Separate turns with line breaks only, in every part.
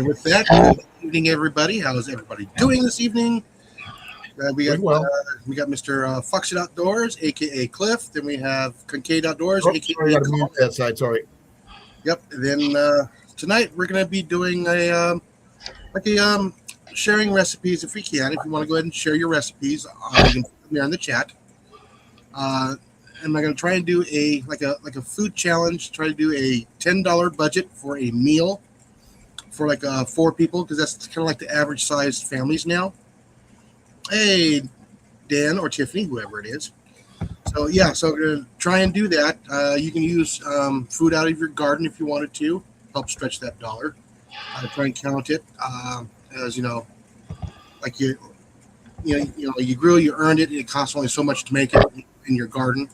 with that, good evening, everybody. How's everybody doing this evening?
Doing well.
We got Mr. Foxit Outdoors, aka Cliff. Then we have Kincaid Outdoors,
Oh,
aka
sorry, I got to mute that side. Sorry.
Yep. And then tonight we're going to be doing a sharing recipes if we can. If you want to go ahead and share your recipes, you can put them there in the chat. And I'm going to try and do a food challenge. Try to do a $10 budget for a meal for like 4 people, because that's kind of like the average sized families now. Hey, Dan or Tiffany, whoever it is. So yeah, so we're gonna try and do that. You can use food out of your garden if you wanted to help stretch that dollar. Try and count it as like you grew, you earned it. It costs only so much to make it in your garden.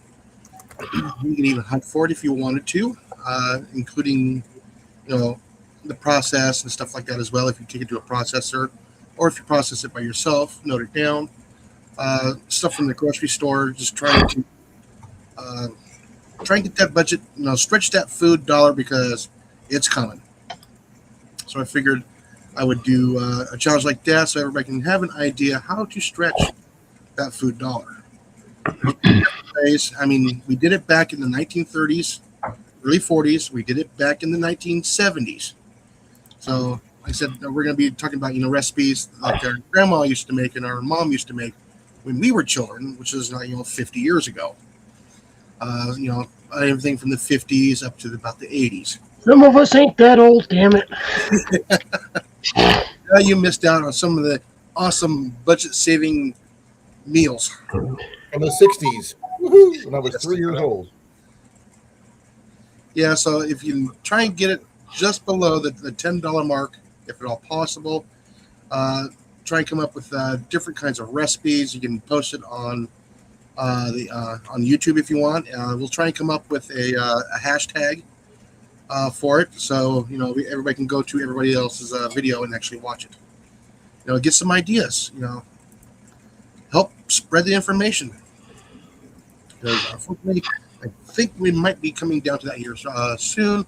You can even hunt for it if you wanted to, including the process and stuff like that as well. If you take it to a processor, or if you process it by yourself, note it down. Stuff from the grocery store, just trying to get that budget, stretch that food dollar, because it's coming. So I figured I would do a challenge like that so everybody can have an idea how to stretch that food dollar. I mean, we did it back in the 1930s, early 40s. We did it back in the 1970s. So, like I said, we're going to be talking about, recipes like our grandma used to make and our mom used to make when we were children, which is, 50 years ago. Everything from the 50s up to about the 80s.
Some of us ain't that old, damn it.
You missed out on some of the awesome budget-saving meals.
From the 60s, when I was 3 years old.
Yeah, so if you try and get it just below the $10 mark, if at all possible, try and come up with different kinds of recipes. You can post it on on YouTube if you want. We'll try and come up with a hashtag for it, so everybody can go to everybody else's video and actually watch it. Get some ideas. Help spread the information. Because unfortunately, I think we might be coming down to that here soon.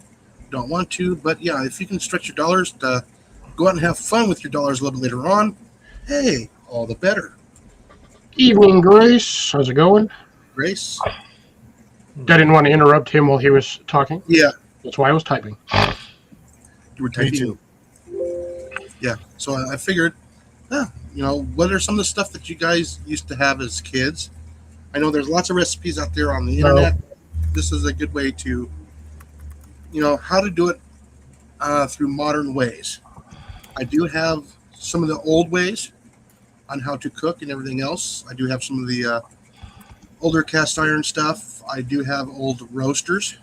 Don't want to, but yeah, if you can stretch your dollars to go out and have fun with your dollars a little bit later on, hey, all the better.
Evening, Grace. How's it going?
Grace?
I didn't want to interrupt him while he was talking.
Yeah.
That's why I was typing.
You were typing? Me too. Yeah, so I figured, what are some of the stuff that you guys used to have as kids? I know there's lots of recipes out there on the internet. This is a good way to, how to do it through modern ways. I do have some of the old ways on how to cook and everything else. I do have some of the older cast iron stuff. I do have old roasters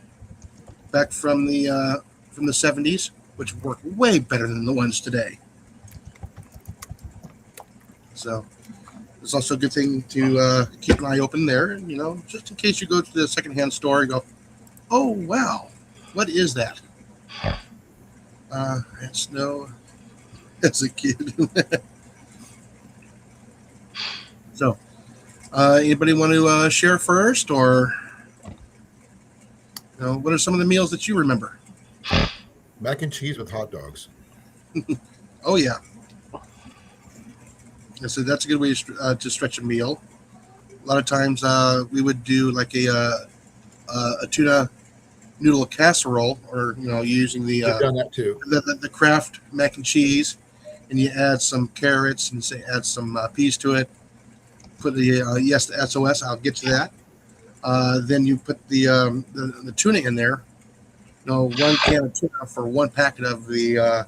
back from the 70s, which work way better than the ones today. So it's also a good thing to keep an eye open there, just in case you go to the secondhand store and go, oh, wow, what is that? It's no, as a kid. So, anybody want to share first, or what are some of the meals that you remember?
Mac and cheese with hot dogs.
Oh yeah. So that's a good way to stretch a meal. A lot of times we would do like a tuna noodle casserole, or using the
I've done that too.
The Kraft mac and cheese, and you add some carrots and add some peas to it. Put the yes, the SOS. I'll get to that. Then you put the tuna in there. 1 can of tuna for 1 packet of the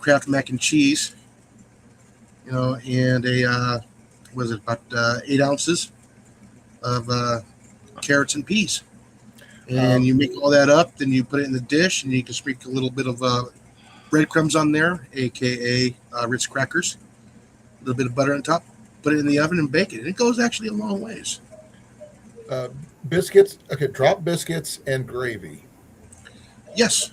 Kraft mac and cheese. And about 8 ounces of carrots and peas. And you make all that up. Then you put it in the dish, and you can sprinkle a little bit of breadcrumbs on there, aka Ritz crackers. A little bit of butter on top. Put it in the oven and bake it. And it goes actually a long ways.
Biscuits. Okay, drop biscuits and gravy.
Yes.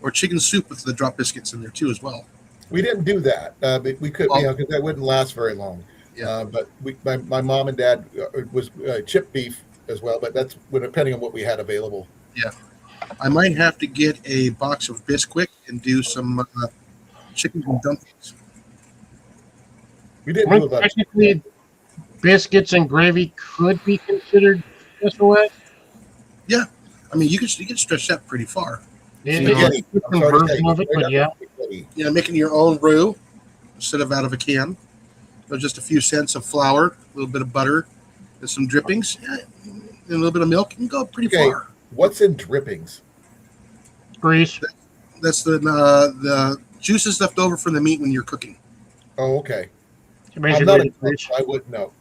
Or chicken soup with the drop biscuits in there too as well.
We didn't do that, but we could, because that wouldn't last very long.
Yeah.
But my mom and dad was chip beef as well, but that's depending on what we had available.
Yeah. I might have to get a box of Bisquick and do some chicken and dumplings.
We didn't
I
do
mean,
a lot.
technically, biscuits and gravy could be considered SOS.
Yeah, I mean you can stretch that pretty far. You know,
It's
Spaghetti.
a
I'm
different
sorry to say,
version of it,
straight
but
up
yeah.
spaghetti.
making your own roux instead of out of a can. So just a few cents of flour, a little bit of butter, and some drippings, and a little bit of milk, and go pretty
Okay,
far.
what's in drippings?
Grease.
That's the juices left over from the meat when you're cooking.
Oh, okay. I'm
Basically,
not a
the
cook,
grease.
so I wouldn't know.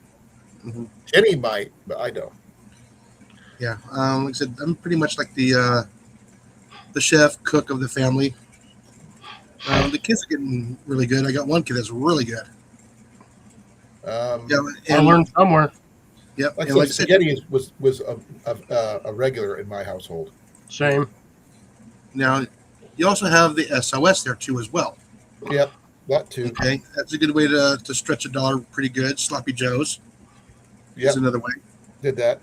Hmm.
Jenny might, but I don't.
Yeah, like I said, I'm pretty much like the chef cook of the family. The kids are getting really good. I got one kid that's really good. Yeah,
I
and
learned somewhere.
yep,
Like I
and
said,
like I said,
spaghetti was a regular in my household.
Same.
now you also have the SOS there too as well.
Yep, that too.
Okay, that's a good way to stretch a dollar pretty good. Sloppy Joes
Yep,
is another way,
did that.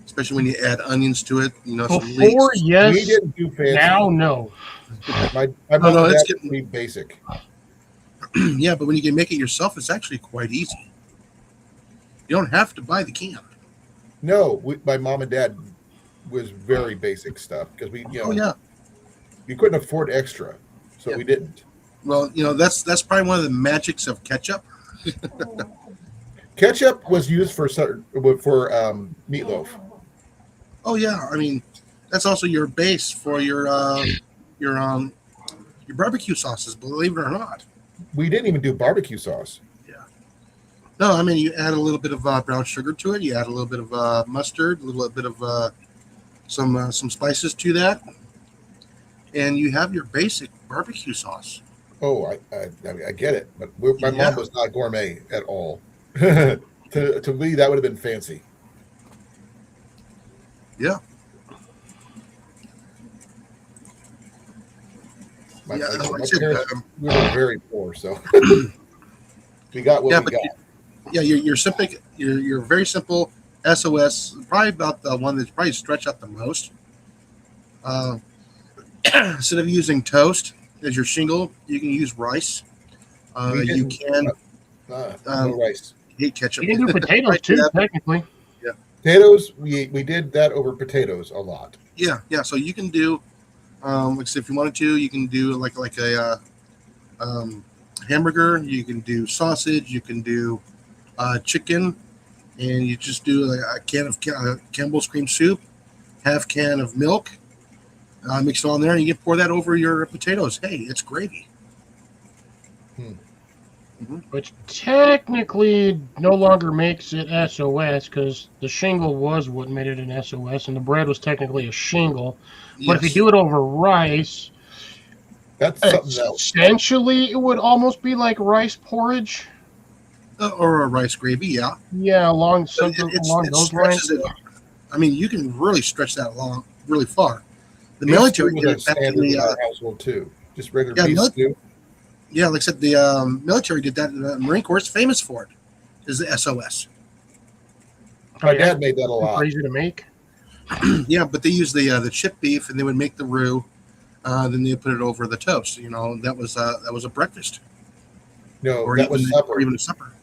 especially when you add onions to it. Some
Before,
leeks.
We
yes.
didn't do fancy.
Now, no.
My
Oh
mom
no,
and
it's
dad were
getting
pretty basic.
yeah, but when you can make it yourself, it's actually quite easy. You don't have to buy the can.
No, my mom and dad was very basic stuff because
Oh yeah,
you couldn't afford extra, so
yeah.
we didn't.
Well, that's probably one of the magics of ketchup.
Ketchup was used for meatloaf.
Oh yeah, I mean that's also your base for your um your barbecue sauces. Believe it or not.
We didn't even do barbecue sauce.
Yeah. No, I mean you add a little bit of brown sugar to it. You add a little bit of mustard, a little bit of some spices to that, and you have your basic barbecue sauce.
Oh, I mean, I get it, but my
Yeah.
mom was not gourmet at all. To me, that would have been fancy.
Yeah.
My
Yeah. Like I
my
said,
parents, we were very poor, so we got what
yeah,
we
but
got.
yeah, you're simple. You're very simple. SOS probably about the one that's probably stretched out the most. Uh, instead of using toast as your shingle, you can use rice.
We
You
didn't.
can
No rice.
hate ketchup.
You can do potatoes
Right,
too,
yeah,
technically.
Potatoes. We did that over potatoes a lot.
yeah. So you can do, like I said, if you wanted to, you can do like a um, hamburger. You can do sausage. You can do chicken, and you just do a can of Campbell's cream soup, half can of milk, mix it all in there, and you can pour that over your potatoes. Hey, it's gravy.
Which technically no longer makes it SOS because the shingle was what made it an SOS, and the bread was technically a shingle. But if you
Yes.
do it over rice,
That's something else.
essentially it would almost be like rice porridge.
Or a rice gravy, yeah.
Yeah, along
But
something along
it
those lines.
stretches it. I mean, you can really stretch that along really far. The
Beef
military
stew
did
was a
it back in
standard in
the
our household too. Just regular
yeah,
beef stew.
yeah, like I said, the military did that. The Marine Corps is famous for it. Is the SOS.
My dad made that a lot.
Super easy to make.
Yeah, but they use the chip beef, and they would make the roux. Then they put it over the toast. That was a breakfast,
No,
or
that
even
was supper.
or even a supper.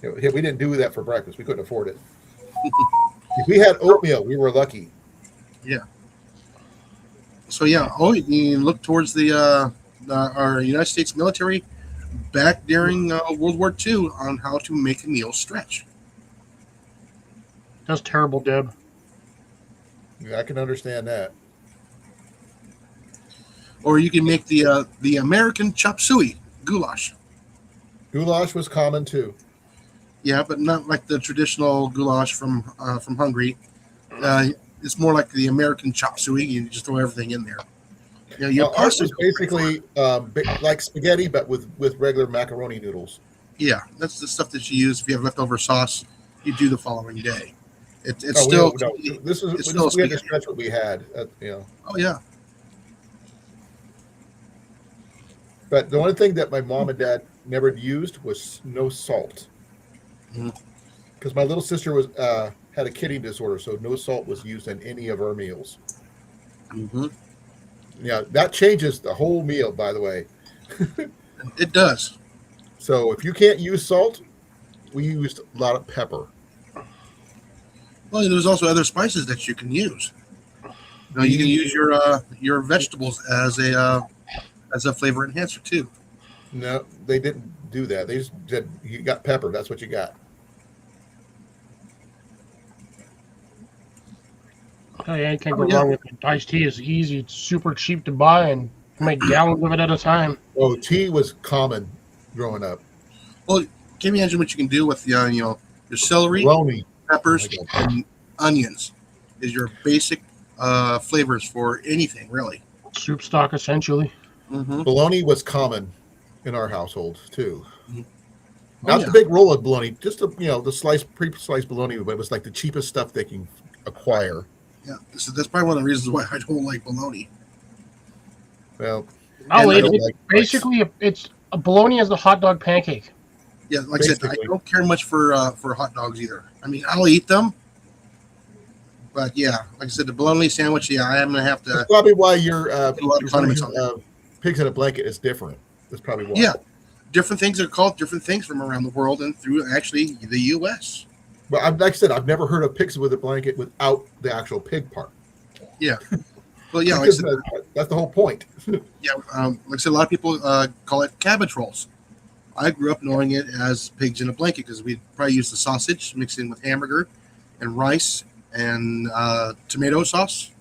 We didn't do that for breakfast. We couldn't afford it. If we had oatmeal, we were lucky.
So yeah, you can look towards our United States military back during World War II on how to make a meal stretch.
That's terrible, Deb.
Yeah, I can understand that.
Or you can make the American chop suey goulash.
Goulash was common too.
Yeah, but not like the traditional goulash from Hungary. It's more like the American chop suey. You just throw everything in there. Yeah, your
Ours
pasta.
was basically like spaghetti, but with regular macaroni noodles.
Yeah, that's the stuff that you use if you have leftover sauce. You do the following day. It's
Oh,
still
no. This is
it's still
we had to
spaghetti.
stretch what we had.
Oh yeah.
But the one thing that my mom and dad never used was no salt,
Mhm.
because my little sister was had a kidney disorder, so no salt was used in any of our meals.
Mm-hmm.
Yeah, that changes the whole meal, by the way.
It does.
So if you can't use salt, we used a lot of pepper.
Well, there's also other spices that you can use. You can
We
use your vegetables as a flavor enhancer too.
No, they didn't do that. They just said you got pepper. That's what you got.
Oh yeah, you can't
Oh
go
yeah.
wrong with it. Iced tea is easy. It's super cheap to buy and make gallons of it at a time.
Oh, tea was common growing up.
Well, can you imagine what you can do with your celery,
Bologna. Oh my
peppers,
god.
and onions is your basic flavors for anything really.
Soup stock, essentially.
Hmm.
Bologna was common in our household too.
Oh
Not
yeah,
the big roll of bologna, just the sliced pre-sliced bologna, but it was like the cheapest stuff they can acquire.
yeah. So that's probably one of the reasons why I don't like bologna.
Well,
I'll
And I
eat
don't
it.
like rice,
Basically, it's a bologna as the hot dog pancake.
yeah, like I said, I
basically.
don't care much for hot dogs either. I mean, I'll eat them, but yeah, like I said, the bologna sandwich, yeah, I am gonna have
That's
to
probably why your
put a lot of condiments
version
on it.
of pigs in a blanket is different. That's probably why.
Yeah, different things are called different things from around the world and through actually the U.S.
But like I said, I've never heard of pigs with a blanket without the actual pig part.
Yeah, well, yeah, like I
Because
said,
that's the whole point.
yeah, like I said, a lot of people call it cabbage rolls. I grew up knowing it as pigs in a blanket because we probably use the sausage mixed in with hamburger and rice and tomato sauce,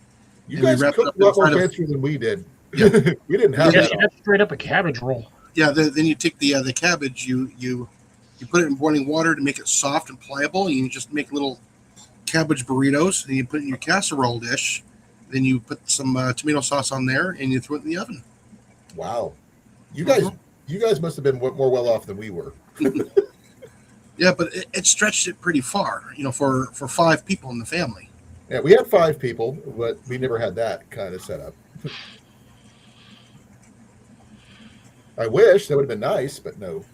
You
and we
guys
wrapped it up
cooked a lot more
inside of
fancier than we did.
yeah,
We didn't
and
have
then,
Yes,
that.
that's straight up a cabbage roll.
yeah. Then you take the cabbage, you put it in boiling water to make it soft and pliable, and you just make little cabbage burritos, and you put it in your casserole dish. Then you put some tomato sauce on there, and you throw it in the oven.
Wow. You guys,
Mhm.
you guys must have been more well off than we were.
Yeah, but it stretched it pretty far, for 5 people in the family.
Yeah, we had 5 people, but we never had that kind of setup. I wish that would have been nice, but no.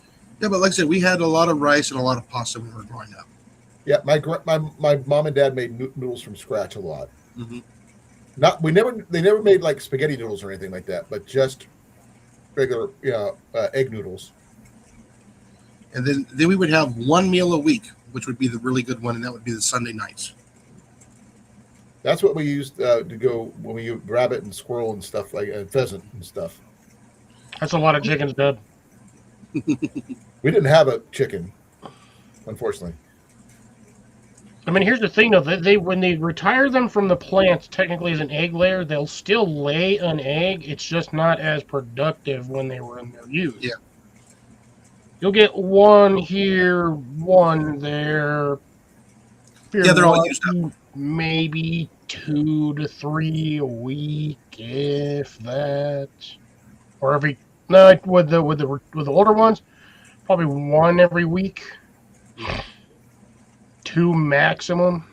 Yeah, but like I said, we had a lot of rice and a lot of pasta when we were growing up.
Yeah, my mom and dad made noodles from scratch a lot.
Hmm.
Not they never made like spaghetti noodles or anything like that, but just regular egg noodles.
And then we would have one meal a week, which would be the really good one, and that would be the Sunday nights.
That's what we used to go when we rabbit and squirrel and stuff like and pheasant and stuff.
That's a lot of chickens dead.
We didn't have a chicken, unfortunately.
I mean, here's the thing though. They when they retire them from the plants, technically as an egg layer, they'll still lay an egg. It's just not as productive when they were in their youth.
Yeah.
You'll get one here, one there.
Yeah, they're all
Lucky,
used up.
maybe 2 to 3 a week, if that. Or every no, with the older ones, probably one every week. 2 maximum.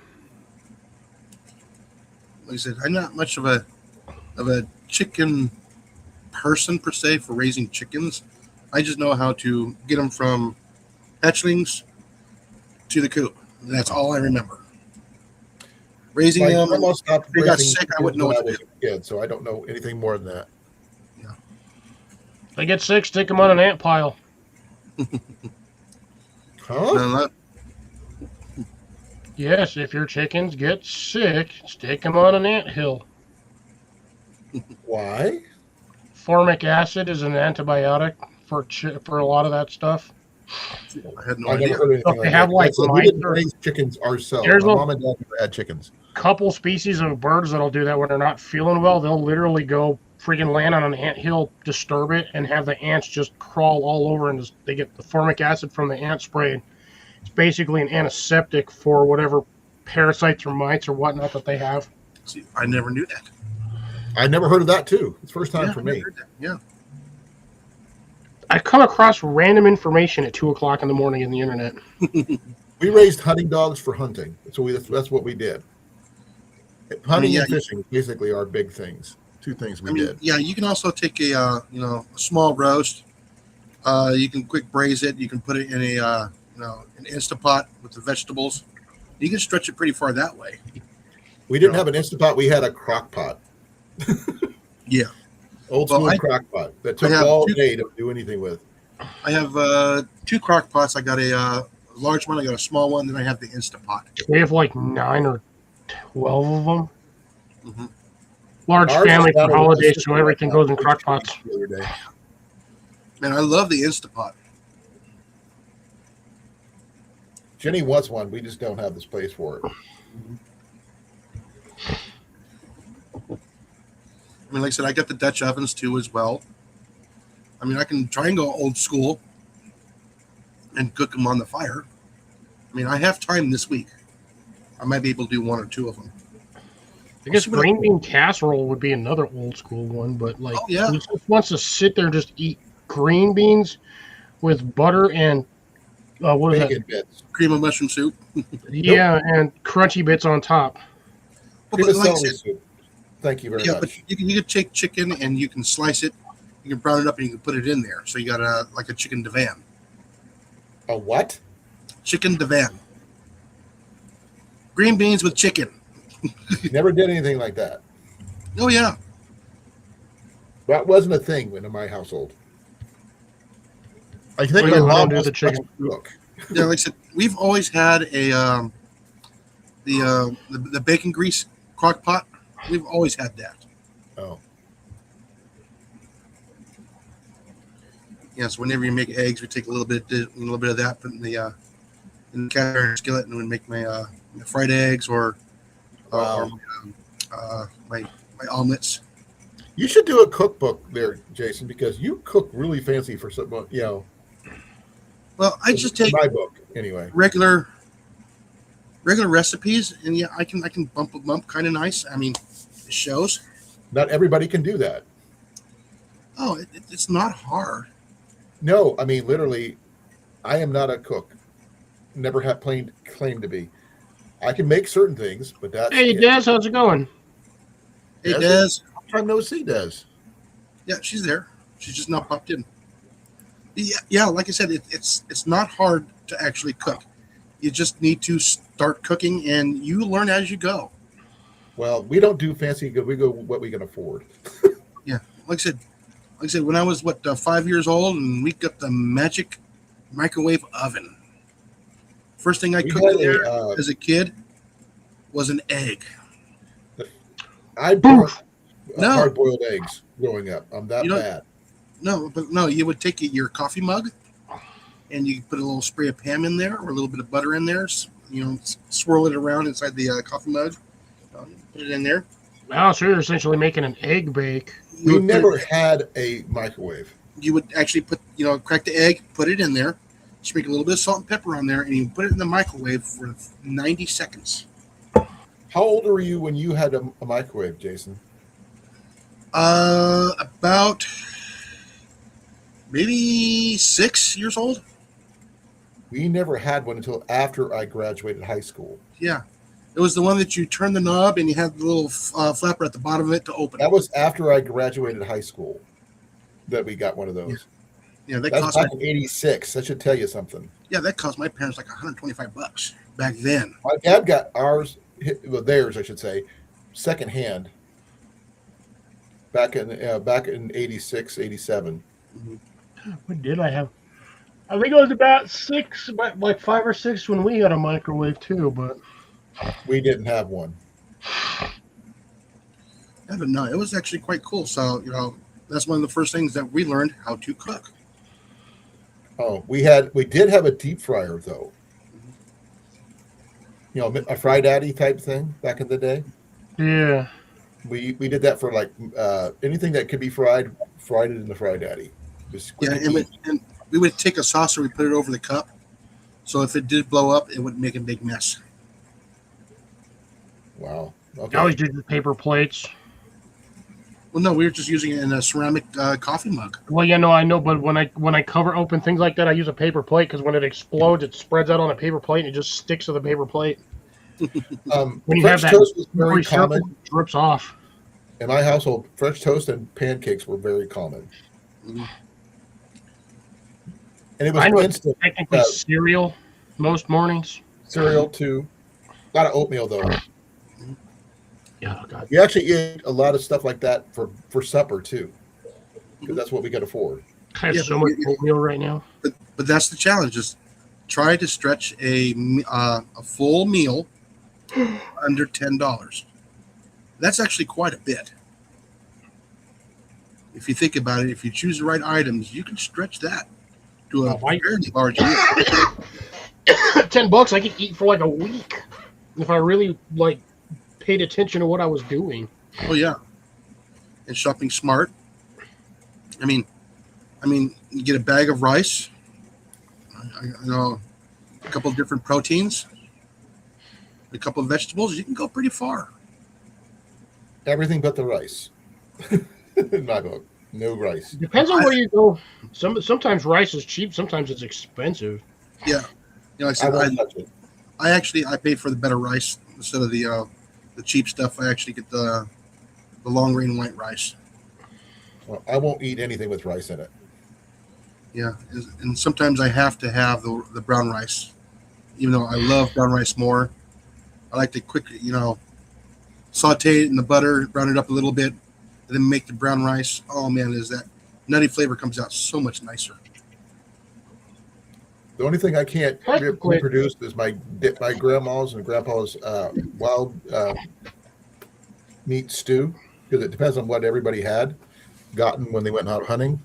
Like I said, I'm not much of a chicken person per se for raising chickens. I just know how to get them from hatchlings to the coop. That's all I remember. Raising
My
them,
grandma stopped
if they got
raising
sick, I
chickens
wouldn't know
when
what to
was
do.
a kid, so I don't know anything more than that.
They get sick, stick them on an ant pile.
Huh?
No,
Yes, if your chickens get sick, stick them on an ant hill.
Why?
Formic acid is an antibiotic for a lot of that stuff.
I had no
I never
idea.
heard anything
Look,
like
they
that.
have, like,
Like I said, we
mice
didn't
or-
raise chickens ourselves.
There's
My
a-
mom and dad never had chickens.
Couple species of birds that'll do that when they're not feeling well. They'll literally go freaking land on an ant hill, disturb it, and have the ants just crawl all over, and they get the formic acid from the ant spray. It's basically an antiseptic for whatever parasites or mites or whatnot that they have.
See, I never knew that.
I never heard of that too. It's the first time
Yeah,
for
I never
me.
heard that. Yeah.
I come across random information at 2:00 in the morning in the internet.
We raised hunting dogs for hunting. So that's what we did. Hunting
yeah,
and fishing is basically our big things. 2 things we did.
Yeah, you can also take a small roast. You can quick braise it. You can put it in an Instapot with the vegetables. You can stretch it pretty far that way.
We didn't have an Instant Pot. We had a crock pot.
Yeah.
Old
Well,
school crock pot that took
have
all
two-
day to do anything with.
I have 2 crock pots. I got a large one. I got a small one. Then I have the Instapot.
We have like 9 or 12 of them.
Mm-hmm.
Large
Ours is
family
not
for
a
holidays,
system
so
like
everything
that.
goes in
We
crock
changed
pots.
the other day.
Man, I love the Instapot.
Jenny wants one. We just don't have the space for it.
I mean, like I said, I got the Dutch ovens too as well. I mean, I can try and go old school and cook them on the fire. I mean, I have time this week. I might be able to do 1 or 2 of them.
I guess green bean casserole would be another old school one, but like,
Oh, yeah.
who just wants to sit there and just eat green beans with butter and what is
Bacon bits.
Cream of mushroom soup.
that? Yeah, and crunchy bits on top.
Cream
But
of
like I
celery
said,
soup. Thank you very
yeah, but
much.
you can take chicken and you can slice it. You can brown it up and you can put it in there. So you got like a chicken divan.
A what?
Chicken divan. Green beans with chicken.
Never did anything like that.
Oh yeah.
That wasn't a thing in my household. I think
Well,
my
I
mom
don't do
was
the chicken.
cook.
Yeah, like I said, we've always had the bacon grease crock pot. We've always had that.
Oh,
Yeah, so whenever you make eggs, we take a little bit of that, put in the cast iron skillet, and we make my fried eggs or
Wow.
my omelets.
you should do a cookbook there, Jason, because you cook really fancy for some.
Well, I just take
my book anyway.
regular recipes, and yeah, I can bump them up kind of nice. I mean, it shows.
Not everybody can do that.
Oh, it's not hard.
No, I mean literally, I am not a cook. Never have claimed to be. I can make certain things, but that's
Hey,
it.
Des, how's it going?
It
Des?
does.
Long time no see, Des.
Yeah, she's there. She's just not popped in. Yeah, like I said, it's not hard to actually cook. You just need to start cooking, and you learn as you go.
Well, we don't do fancy good. We go what we can afford.
Yeah, like I said, when I was 5 years old, and we got the magic microwave oven. First thing I
We
cooked
had
in there
a,
as a kid was an egg.
I burnt
No.
hard-boiled eggs growing up. I'm that
You don't-
bad.
No, you would take your coffee mug, and you put a little spray of Pam in there or a little bit of butter in there. Swirl it around inside the coffee mug. Put it in there.
Wow, so you're essentially making an egg bake.
You
We
would put
never
it-
had a microwave.
you would actually crack the egg, put it in there, sprinkle a little bit of salt and pepper on there, and you put it in the microwave for 90 seconds.
How old were you when you had a microwave, Jason?
About maybe 6 years old.
We never had one until after I graduated high school.
Yeah, it was the one that you turn the knob and you have the little flapper at the bottom of it to open.
That was after I graduated high school that we got one of those.
Yeah, that
That's
cost
back in '86. That should tell you something.
that cost my parents like $125 back then.
My dad got theirs, I should say, secondhand. Back in '86, '87.
What did I have? I think it was about 5 or 6 when we had a microwave too, but
We didn't have one.
I don't know. It was actually quite cool. So that's one of the first things that we learned how to cook.
Oh, we did have a deep fryer though. A Fry Daddy type thing back in the day.
yeah.
We did that for like anything that could be fried it in the Fry Daddy. Just quick
Yeah, and we would take a saucer, we put it over the cup, so if it did blow up, it wouldn't make a big mess.
Wow.
I
Okay.
always did the paper plates.
Well, no, we were just using it in a ceramic coffee mug.
Well, yeah, no, I know, but when I cover open things like that, I use a paper plate because when it explodes, it spreads out on a paper plate and it just sticks to the paper plate. When you
French
have that
toast was very
slippery surface,
common
it drips off.
in my household. French toast and pancakes were very common,
Mhm.
and it was
I know it's
instant
technically cereal most mornings.
cereal too. A lot of oatmeal though.
Yeah, God.
We actually eat a lot of stuff like that for supper too, because that's what we can afford.
I have
Yeah,
so much oatmeal right now.
but that's the challenge. Is try to stretch a full meal under $10. That's actually quite a bit. If you think about it, if you choose the right items, you can stretch that to a
Well,
fairly large meal.
$10, I could eat for like a week if I really like paid attention to what I was doing.
Oh yeah, and shopping smart. I mean, you get a bag of rice. I know a couple of different proteins, a couple of vegetables. You can go pretty far.
Everything but the rice. In my book, no rice.
Depends on where you go. Sometimes rice is cheap. Sometimes it's expensive.
Yeah, like I
I
said,
won't touch it.
I pay for the better rice instead of the cheap stuff. I actually get the long grain white rice.
Well, I won't eat anything with rice in it.
Yeah, and sometimes I have to have the brown rice, even though I love brown rice more. I like to quickly, saute it in the butter, brown it up a little bit, and then make the brown rice. Oh man, is that nutty flavor comes out so much nicer.
The only thing I can't
Technically-
reproduce is my grandma's and grandpa's wild meat stew, because it depends on what everybody had gotten when they went out hunting.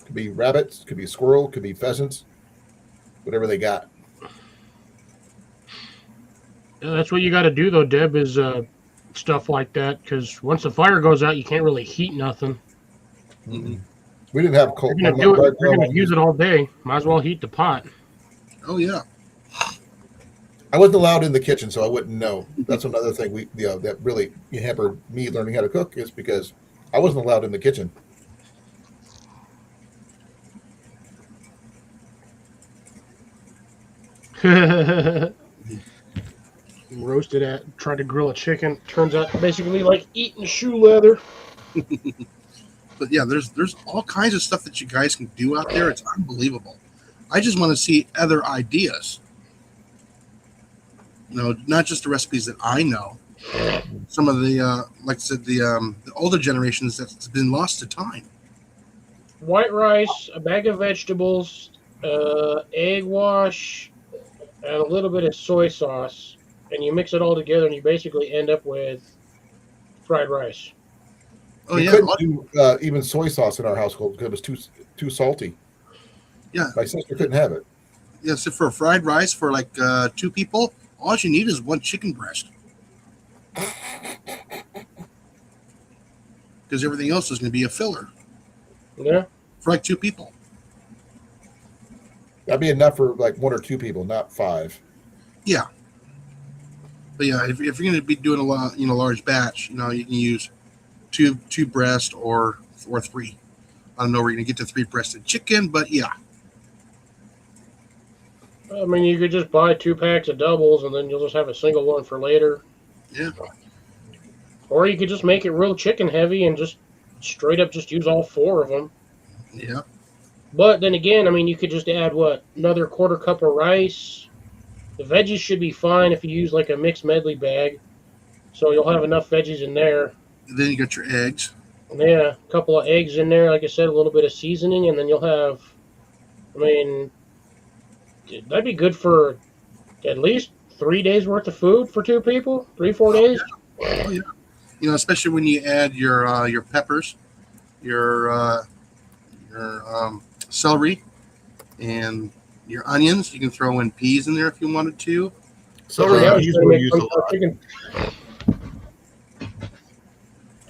Could be rabbits, could be squirrel, could be pheasants, whatever they got.
Yeah, that's what you got to do, though, Deb, is stuff like that. Because once the fire goes out, you can't really heat nothing.
Mm-mm.
We didn't have cold.
You're gonna use it all day. Might as well heat the pot.
Oh yeah,
I wasn't allowed in the kitchen, so I wouldn't know. That's another thing that really hampered me learning how to cook, is because I wasn't allowed in the kitchen.
Roasted at, tried to grill a chicken. Turns out basically like eating shoe leather.
but yeah, there's all kinds of stuff that you guys can do out there. It's unbelievable. I just want to see other ideas. Not just the recipes that I know. Some of the, like I said, the older generations that's been lost to time.
White rice, a bag of vegetables, egg wash, and a little bit of soy sauce. And you mix it all together and you basically end up with fried rice.
Oh
We
yeah,
couldn't do even soy sauce in our household because it was too salty.
yeah,
My sister couldn't have it.
yeah. So for fried rice for like 2 people, all you need is 1 chicken breast. Because everything else is going to be a filler
Yeah.
for like 2 people.
That'd be enough for like 1 or 2 people, not 5.
Yeah. But yeah, if you're going to be doing a lot, large batch, you can use two breast or 3. I don't know where you're going to get to 3 breasted chicken, but yeah.
I mean, you could just buy 2 packs of doubles and then you'll just have a single one for later.
Yeah.
Or you could just make it real chicken heavy and just straight up just use all 4 of them.
Yeah.
But then again, I mean, you could just add another 1/4 cup of rice. The veggies should be fine if you use like a mixed medley bag. So you'll have enough veggies in there.
And then you got your eggs.
Yeah, a couple of eggs in there, like I said, a little bit of seasoning, and then you'll have, I mean, that'd be good for at least 3 days worth of food for 2 people, 3-4 days.
Oh yeah. Especially when you add your peppers, your celery, and your onions. You can throw in peas in there if you wanted to.
So
Yeah,
he's
gonna
going to
make
use
some
a lot.
chicken.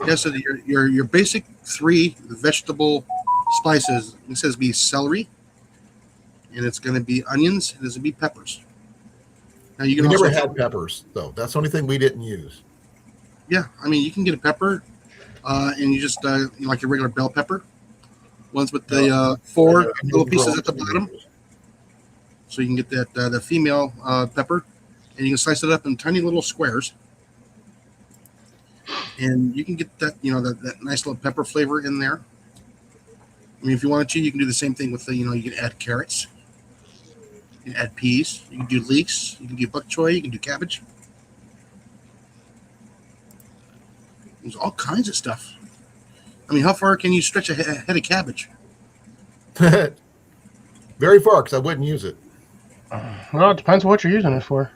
Yeah, so your basic 3 vegetable spices. It says be celery, and it's going to be onions, and it's going to be peppers. Now you
We
can
never
also,
had peppers, though. That's the only thing we didn't use.
yeah. I mean, you can get a pepper, and you just like your regular bell pepper, ones with the 4 little pieces at the bottom. So you can get that the female pepper, and you can slice it up in tiny little squares, and you can get that that nice little pepper flavor in there. I mean, if you wanted to, you can do the same thing with the you can add carrots, you can add peas, you can do leeks, you can do bok choy, you can do cabbage. There's all kinds of stuff. I mean, how far can you stretch a head of cabbage?
Very far, because I wouldn't use it.
Well, it depends what you're using it for.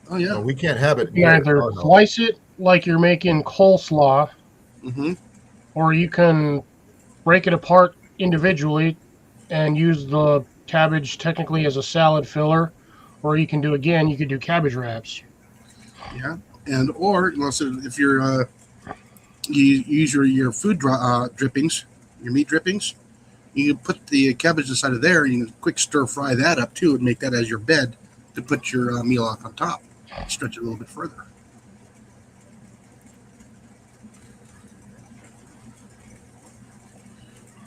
Oh yeah.
No, we can't have it.
You either slice it like you're making coleslaw,
Mm-hmm.
or you can break it apart individually and use the cabbage technically as a salad filler, or you can do cabbage wraps.
Yeah, and or so if you're you use your food drippings, your meat drippings, you can put the cabbage inside of there, and you can quick stir fry that up too, and make that as your bed to put your meal off on top. Stretch it a little bit further.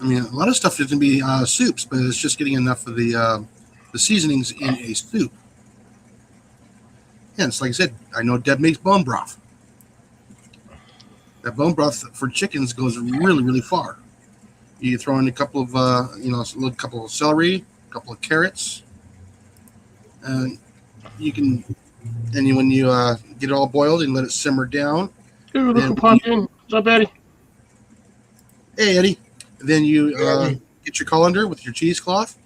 I mean, a lot of stuff can be soups, but it's just getting enough of the seasonings in a soup. Yeah, it's like I said, I know Deb makes bone broth. That bone broth for chickens goes really, really far. You throw in a couple of, a couple of celery, a couple of carrots, and you can. And when you get it all boiled and let it simmer down.
Ooh, look who popped in. What's up, Eddie?
Hey, Eddie. Then you get your colander with your cheesecloth.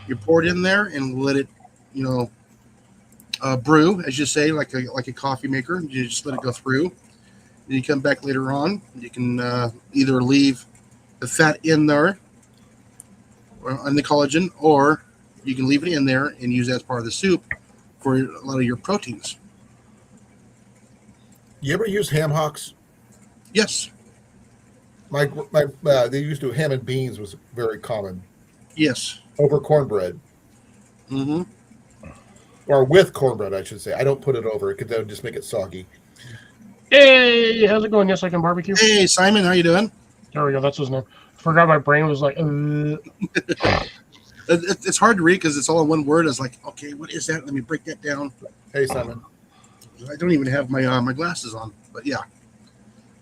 You pour it in there and let it, brew, as you say, like a coffee maker. You just let it go through. Then you come back later on. You can either leave the fat in there on the collagen, or you can leave it in there and use that as part of the soup for a lot of your proteins.
You ever use ham hocks?
Yes.
My they used to ham and beans was very common
Yes.
over cornbread,
Mm-hmm.
or with cornbread, I should say. I don't put it over it because that would just make it soggy.
Hey, how's it going? Yes, I can barbecue.
Hey, Simon, how you doing?
There we go. That's his name. Forgot my brain was like.
It's hard to read because it's all in one word. It's like, okay, what is that? Let me break that down.
Hey, Simon.
I don't even have my my glasses on, but yeah.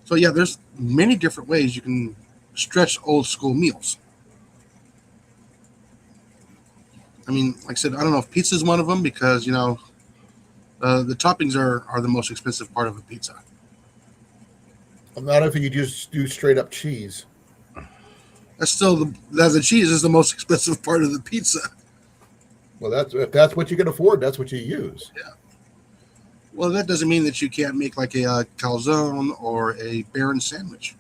So yeah, there's many different ways you can stretch old school meals. I mean, like I said, I don't know if pizza is one of them because the toppings are the most expensive part of a pizza.
Not if you just do straight up cheese.
That's still the cheese is the most expensive part of the pizza.
Well, if that's what you can afford, that's what you use.
Yeah. Well, that doesn't mean that you can't make like a calzone or a Baron sandwich.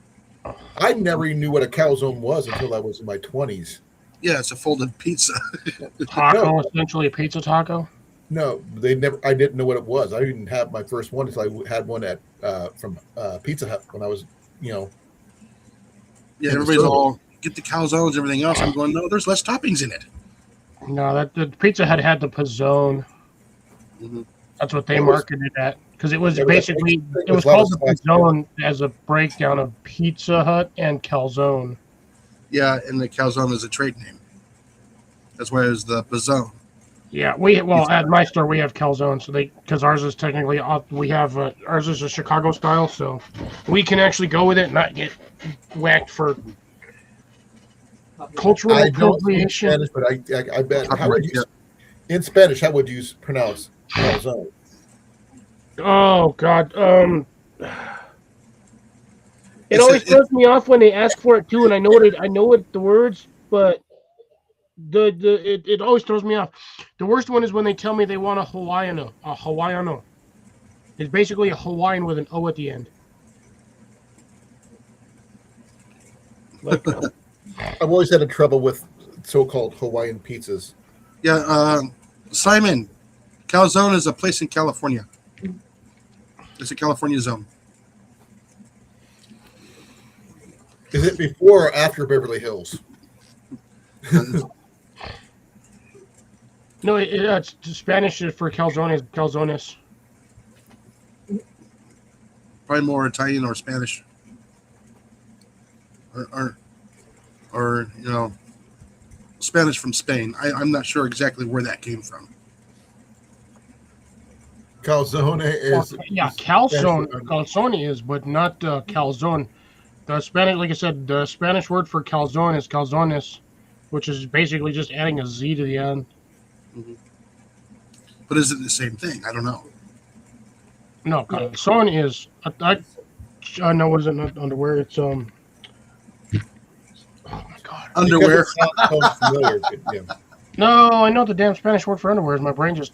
I never even knew what a calzone was until I was in my 20s.
Yeah, it's a folded pizza.
Taco, essentially a pizza taco.
No, I didn't know what it was. I didn't have my first one until I had one at from Pizza Hut when I was,
Yeah, everybody's all get the calzones and everything else. I'm going, no, there's less toppings in it.
No, the Pizza Hut had the pizzone.
Mm-hmm.
That's what they marketed it at, because it was called the pizzone as a breakdown of Pizza Hut and calzone.
Yeah, and the calzone is a trade name. That's why it was the pizzone.
Yeah, at my store we have calzone, so because ours is technically ours is a Chicago style, so we can actually go with it and not get whacked for cultural appropriation.
Spanish, but I bet in Spanish how would you pronounce calzone?
Oh God, it always throws me off when they ask for it too, and I know the words, but it always throws me off. The worst one is when they tell me they want a Hawaiiano. It's basically a Hawaiian with an O at the end. Like,
I've always had trouble with so-called Hawaiian pizzas.
Yeah, Simon, calzone is a place in California. It's a California zone.
Is it before or after Beverly Hills?
No, it's Spanish for calzone is calzones.
Probably more Italian or Spanish. Or Spanish from Spain. I'm not sure exactly where that came from.
Calzone is
calzone is, but not calzone. The Spanish, like I said, the Spanish word for calzone is calzones, which is basically just adding a Z to the end.
Mm-hmm. But is it the same thing? I don't know.
No, calzone is. No, what is it? Not underwear. It's Oh my god.
Underwear.
Because it sounds familiar. Yeah.
No, I know the damn Spanish word for underwear is. My brain just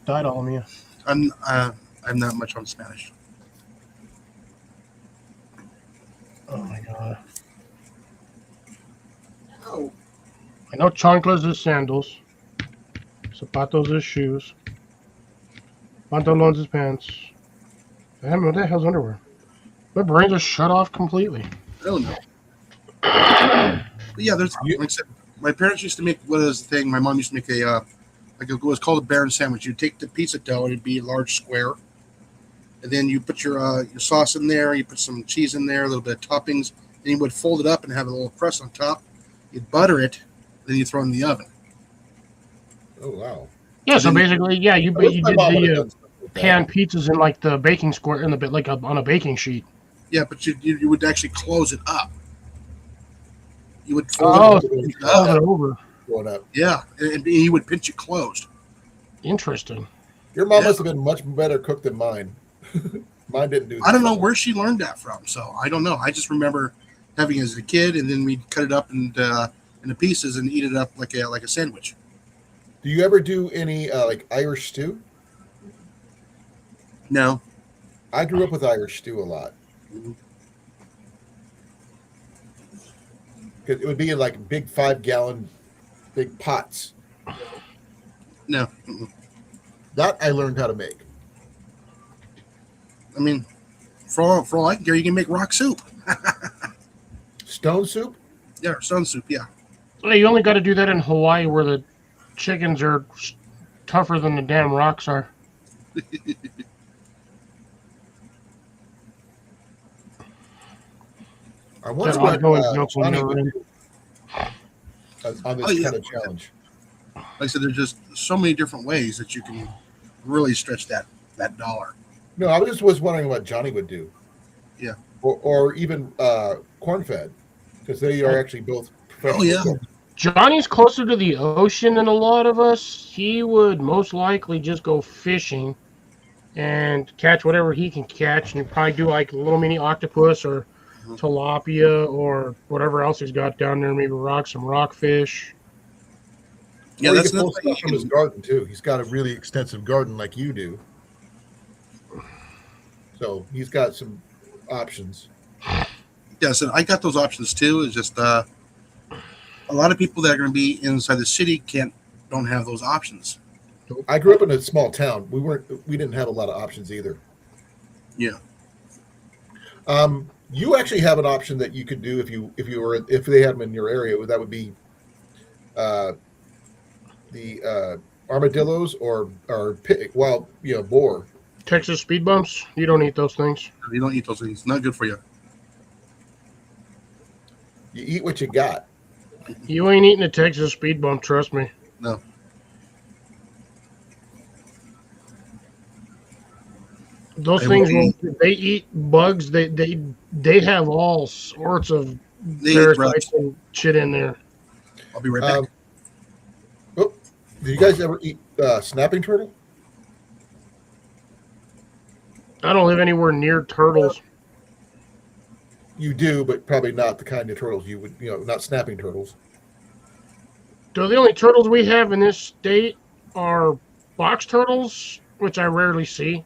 died on me.
I'm not much on Spanish.
Oh my god.
Oh.
I know chanclas is sandals. Zapatos is shoes. Pantalones is pants. Damn, what the hell's underwear? My brain just shut off completely.
I don't know. But yeah, there's like I said, my parents used to make what is the thing? My mom used to make it was called a Baron sandwich. You take the pizza dough and it'd be a large square, and then you put your sauce in there. You put some cheese in there, a little bit of toppings. Then you would fold it up and have a little crust on top. You'd butter it, then you throw it in the oven.
Oh wow.
Yeah, so basically, yeah, you
I wish
did
my mom would've
the
done something like that.
pan pizzas in like the baking square in the bit like on a baking sheet.
Yeah, but you would actually close it up. You would fold
Oh,
it in the
fold
oven.
it over.
Going up.
Yeah, and he would pinch it closed.
Interesting.
Your mom
Yeah.
must have been much better cook than mine. Mine didn't do that.
I don't know where she learned that from, so I don't know. I just remember having it as a kid, and then we'd cut it up into pieces and eat it up like a sandwich.
Do you ever do any like Irish stew?
No,
I grew up with Irish stew a lot.
Mhm.
'Cause it would be in like big 5-gallon big pots.
no. Mm-mm.
That I learned how to make.
I mean, for all I care, you can make rock soup.
Stone soup?
Yeah, or stone soup. Yeah,
Well, you only got to do that in Hawaii where the chickens are tougher than the damn rocks are.
I wonder
That
what
ongoing joke will
Johnny
never
would
end.
do on this
Oh, yeah.
kind of challenge.
like I said, there's just so many different ways that you can really stretch that dollar.
No, I just was wondering what Johnny would do.
Yeah.
Or even corn-fed, because they are actually both professional.
Oh, yeah.
cooks.
Johnny's closer to the ocean than a lot of us. He would most likely just go fishing and catch whatever he can catch, and probably do like a little mini octopus or tilapia or whatever else he's got down there. Maybe some rockfish.
Yeah,
Or he
that's
can pull
another thing
stuff from his garden too. He's got a really extensive garden like you do, so he's got some options.
Yeah, so I got those options too. It's just a lot of people that are going to be inside the city don't have those options.
I grew up in a small town. We didn't have a lot of options either.
Yeah.
You actually have an option that you could do if they had them in your area. That would be the armadillos or pig, boar.
Texas speed bumps. You don't eat those things.
You don't eat those things. It's not good for you.
You eat what you got.
You ain't eating a Texas speed bump. Trust me.
No.
Those
I
things
will
they eat bugs. They have all sorts of
They eat
parasites
rats.
and shit in there.
I'll be right back.
Did you guys ever eat snapping turtle?
I don't live anywhere near turtles.
You do, but probably not the kind of turtles you would, not snapping turtles.
So the only turtles we have in this state are box turtles, which I rarely see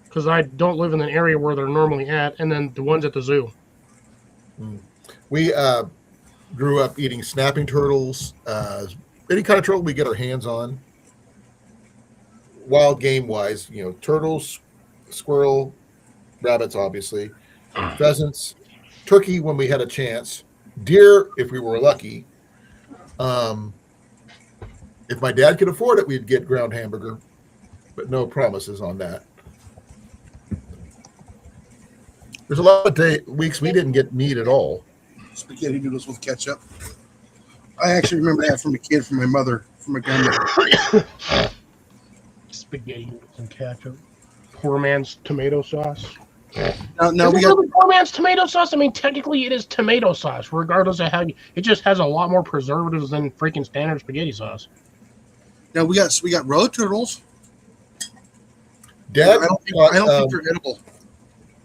because I don't live in an area where they're normally at, and then the ones at the zoo.
We grew up eating snapping turtles, any kind of turtle we get our hands on. Wild game wise, turtles, squirrel, rabbits, obviously, pheasants, turkey when we had a chance, deer if we were lucky. If my dad could afford it, we'd get ground hamburger, but no promises on that. There's a lot of weeks we didn't get meat at all.
Spaghetti noodles with ketchup. I actually remember that from a kid, from my mother, from my grandmother.
Spaghetti and ketchup. Poor man's tomato sauce.
Now
Is
we
it
got
really poor man's tomato sauce? I mean, technically it is tomato sauce, regardless of how it just has a lot more preservatives than freaking standard spaghetti sauce.
we got road turtles.
Dad,
I don't think they're edible.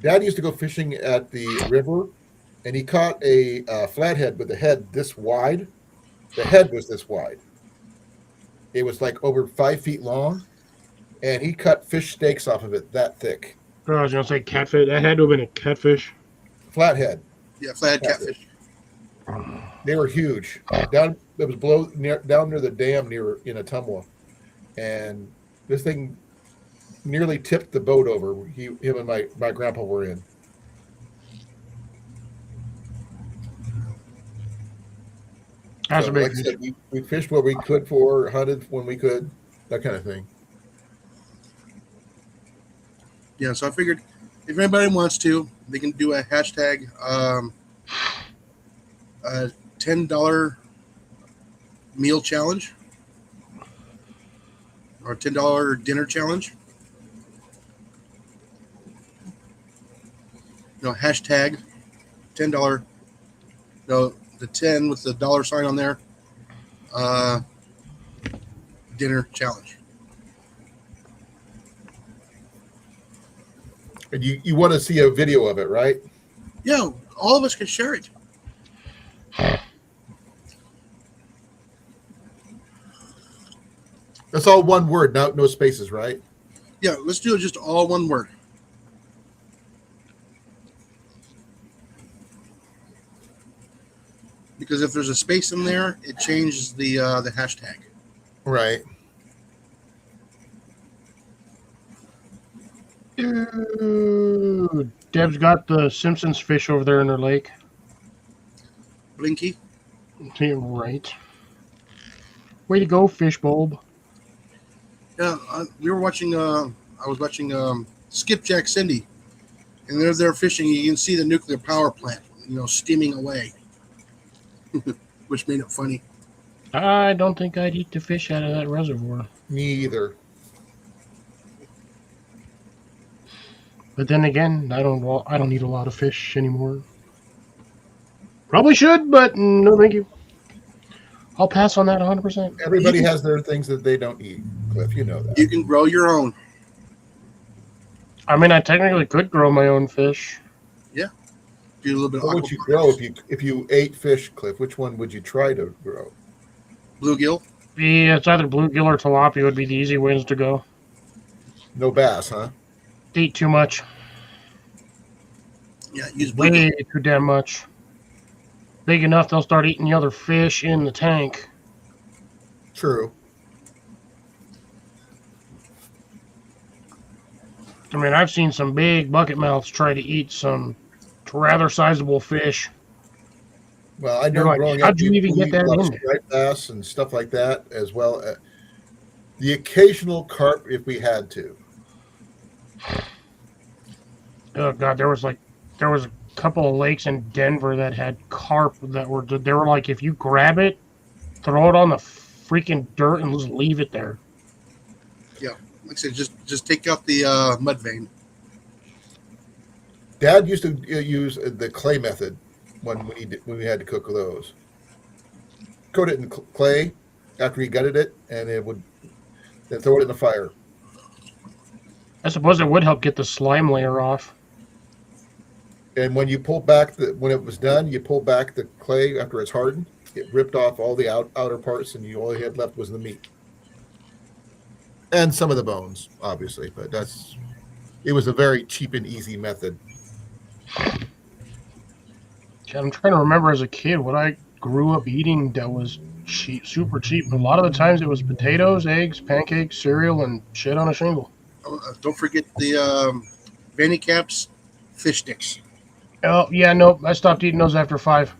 Dad used to go fishing at the river, and he caught a flathead with the head this wide. The head was this wide. It was like over 5 feet long, and he cut fish steaks off of it that thick.
Oh, I was gonna say catfish. That had to have been a catfish.
Flathead.
Yeah, flathead catfish.
They were huge. Down it was below down near the dam near in Atumwa, and this thing nearly tipped the boat over. Him and my grandpa were in.
That's
So,
a big
like I
fish.
said, we fished what we could for, hunted when we could, that kind of thing.
Yeah, so I figured if anybody wants to, they can do a hashtag a $10 meal challenge or $10 dinner challenge. Hashtag $10. No, the 10 with the dollar sign on there. Dinner challenge.
And you want to see a video of it, right?
Yeah, all of us can share it.
That's all one word, no spaces, right?
Yeah, let's do it just all one word. Because if there's a space in there, it changes the hashtag.
Right.
Dude, Deb's got the Simpsons fish over there in her lake.
Blinky.
Yeah, right. Way to go, fish bulb.
Yeah, we were watching. I was watching Skipjack Cindy, and they're there fishing. You can see the nuclear power plant, steaming away, which made it funny.
I don't think I'd eat the fish out of that reservoir.
Me either.
But then again, I don't eat a lot of fish anymore. Probably should, but no, thank you. I'll pass on that 100%.
Everybody has their things that they don't eat, Cliff. You know that.
You can grow your own.
I mean, I technically could grow my own fish.
Do a little bit.
What would you grow if you ate fish, Cliff? Which one would you try to grow?
Bluegill.
Yeah, it's either bluegill or tilapia would be the easy ones to go.
No bass, huh?
Eat too much.
Yeah, use
Way
bluegill.
too damn much. Big enough, they'll start eating the other fish in the tank.
True.
I mean, I've seen some big bucket mouths try to eat some rather sizable fish.
Well, I know
You're like,
growing
how'd
up,
you even
we
get
eat
that
a lot
in
of
there?
striped bass and stuff like that, as well. The occasional carp, if we had to.
Oh god, there was a couple of lakes in Denver that had carp that they were like, if you grab it, throw it on the freaking dirt and just leave it there.
Like I said, just take out the mud vein.
Dad used to use the clay method when we had to cook those. Coat it in clay after he gutted it, and then throw it in the fire.
I suppose it would help get the slime layer off.
And when you pull back when it was done, you pull back the clay after it's hardened. It ripped off all the outer parts, and all you had left was the meat and some of the bones, obviously. But it was a very cheap and easy method.
God, I'm trying to remember as a kid what I grew up eating that was cheap, super cheap. A lot of the times it was potatoes, eggs, pancakes, cereal, and shit on a shingle.
Don't forget the Vanny Caps fish sticks.
Oh yeah, nope. I stopped eating those after 5.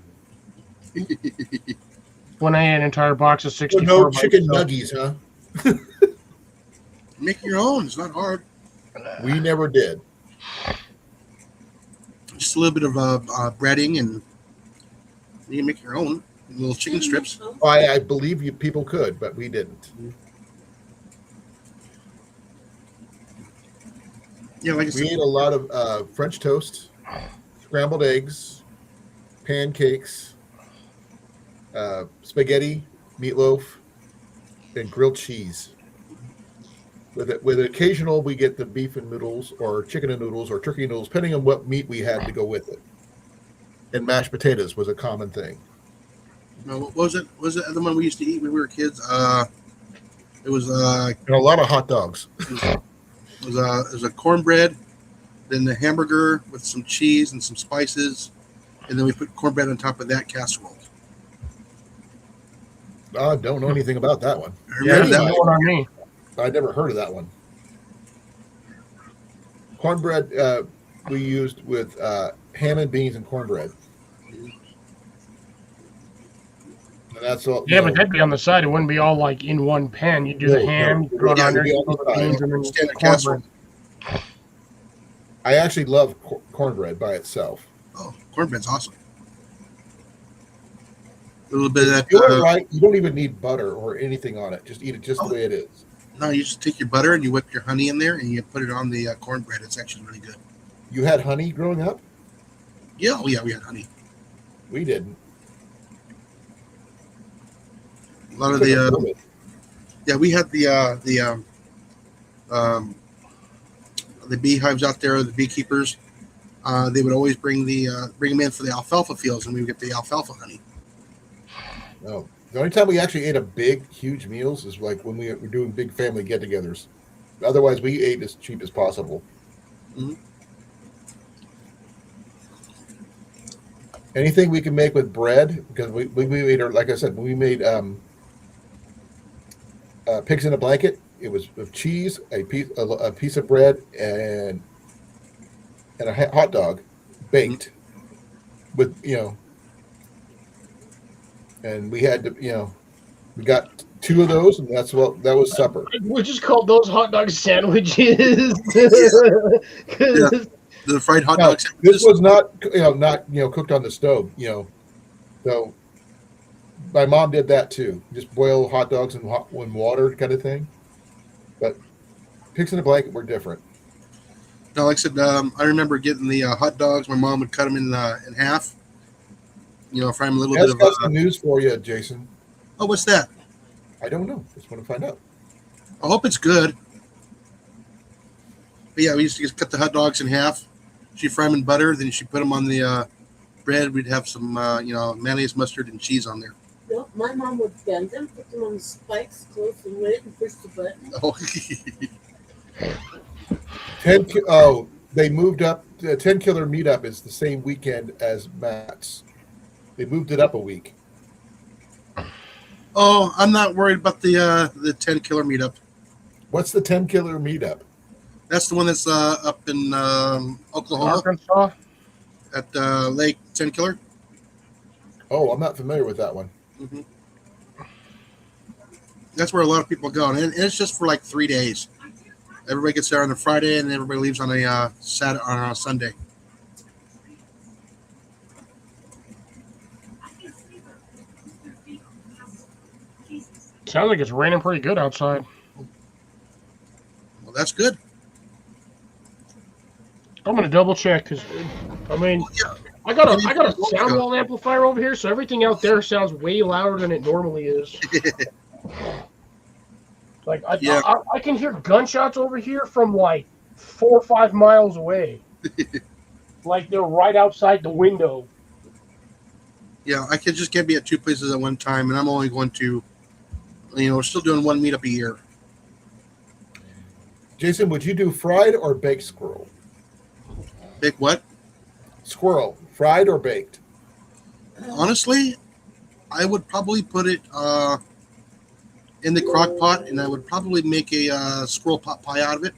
When I ate an entire box of 64.
No chicken
myself.
nuggies, huh?
Make your own. It's not hard.
We never did.
Just a little bit of breading, and you can make your own little chicken strips.
I believe you people could, but we didn't.
Yeah, like I said,
We ate a lot of French toast, scrambled eggs, pancakes, spaghetti, meatloaf, and grilled cheese. With occasional, we get the beef and noodles, or chicken and noodles, or turkey noodles, depending on what meat we had to go with it. And mashed potatoes was a common thing.
No, what was it? Was it the one we used to eat when we were kids? It was
And a lot of hot dogs.
it was a cornbread, then the hamburger with some cheese and some spices, and then we put cornbread on top of that casserole.
I don't know anything about that one.
I remember that.
What I mean.
I never heard of that one. Cornbread we used with ham and beans and cornbread. And that's all.
Yeah, but that'd be on the side. It wouldn't be all like in one pan. You do the ham, you throw it on there, you throw the beans, and then
Standard casserole.
cornbread.
I actually love cornbread by itself.
Oh, cornbread's awesome. A little bit of that.
You do it right. You don't even need butter or anything on it. Just eat it just the way it is.
No, you just take your butter and you whip your honey in there and you put it on the cornbread. It's actually really good.
You had honey growing up?
Yeah, oh yeah, we had honey.
We didn't.
A lot of the yeah, we had the beehives out there, the beekeepers. They would always bring them in for the alfalfa fields, and we would get the alfalfa honey.
No. The only time we actually ate a big, huge meals is like when we were doing big family get-togethers. Otherwise, we ate as cheap as possible.
Mm-hmm.
Anything we can make with bread, because we made, like I said, we made pigs in a blanket. It was with cheese, a piece of bread, and a hot dog baked with, and we had to, we got 2 of those, and that was supper.
We just called those hot dog sandwiches.
Yeah. The fried hot
Now,
dogs.
this was not cooked on the stove, So my mom did that too. Just boil hot dogs in water kind of thing. But pigs in a blanket were different.
No, like I said, I remember getting the hot dogs. My mom would cut them in half. Fry them a little bit of.
Got some news for you, Jason.
Oh, what's that?
I don't know. Just want to find out.
I hope it's good. But yeah, we used to just cut the hot dogs in half. She'd fry them in butter, then she'd put them on the bread. We'd have some, mayonnaise, mustard, and cheese on there.
No, my mom would bend them, put them on the spikes, close the lid, and push the button.
Oh,
They moved up. The 10 Killer meetup is the same weekend as Matt's. They moved it up a week.
Oh, I'm not worried about the 10 Killer meetup.
What's the 10 Killer meetup?
That's the one that's up in Oklahoma.
Arkansas?
At Lake 10 Killer.
Oh, I'm not familiar with that one.
Mm-hmm. That's where a lot of people go, and it's just for like 3 days. Everybody gets there on a Friday, and everybody leaves on a Saturday on a Sunday.
Sounds like it's raining pretty good outside.
Well, that's good.
I'm gonna double check because, I got a sound wall amplifier over here, so everything out there sounds way louder than it normally is. Like I can hear gunshots over here from like 4 or 5 miles away. Like they're right outside the window.
Yeah, I can't be at 2 places at one time, and I'm only going to, we're still doing one meetup a year.
Jason, would you do fried or baked squirrel?
Baked what?
Squirrel, fried or baked?
Honestly, I would probably put it in the crock pot, and I would probably make a squirrel pot pie out of it.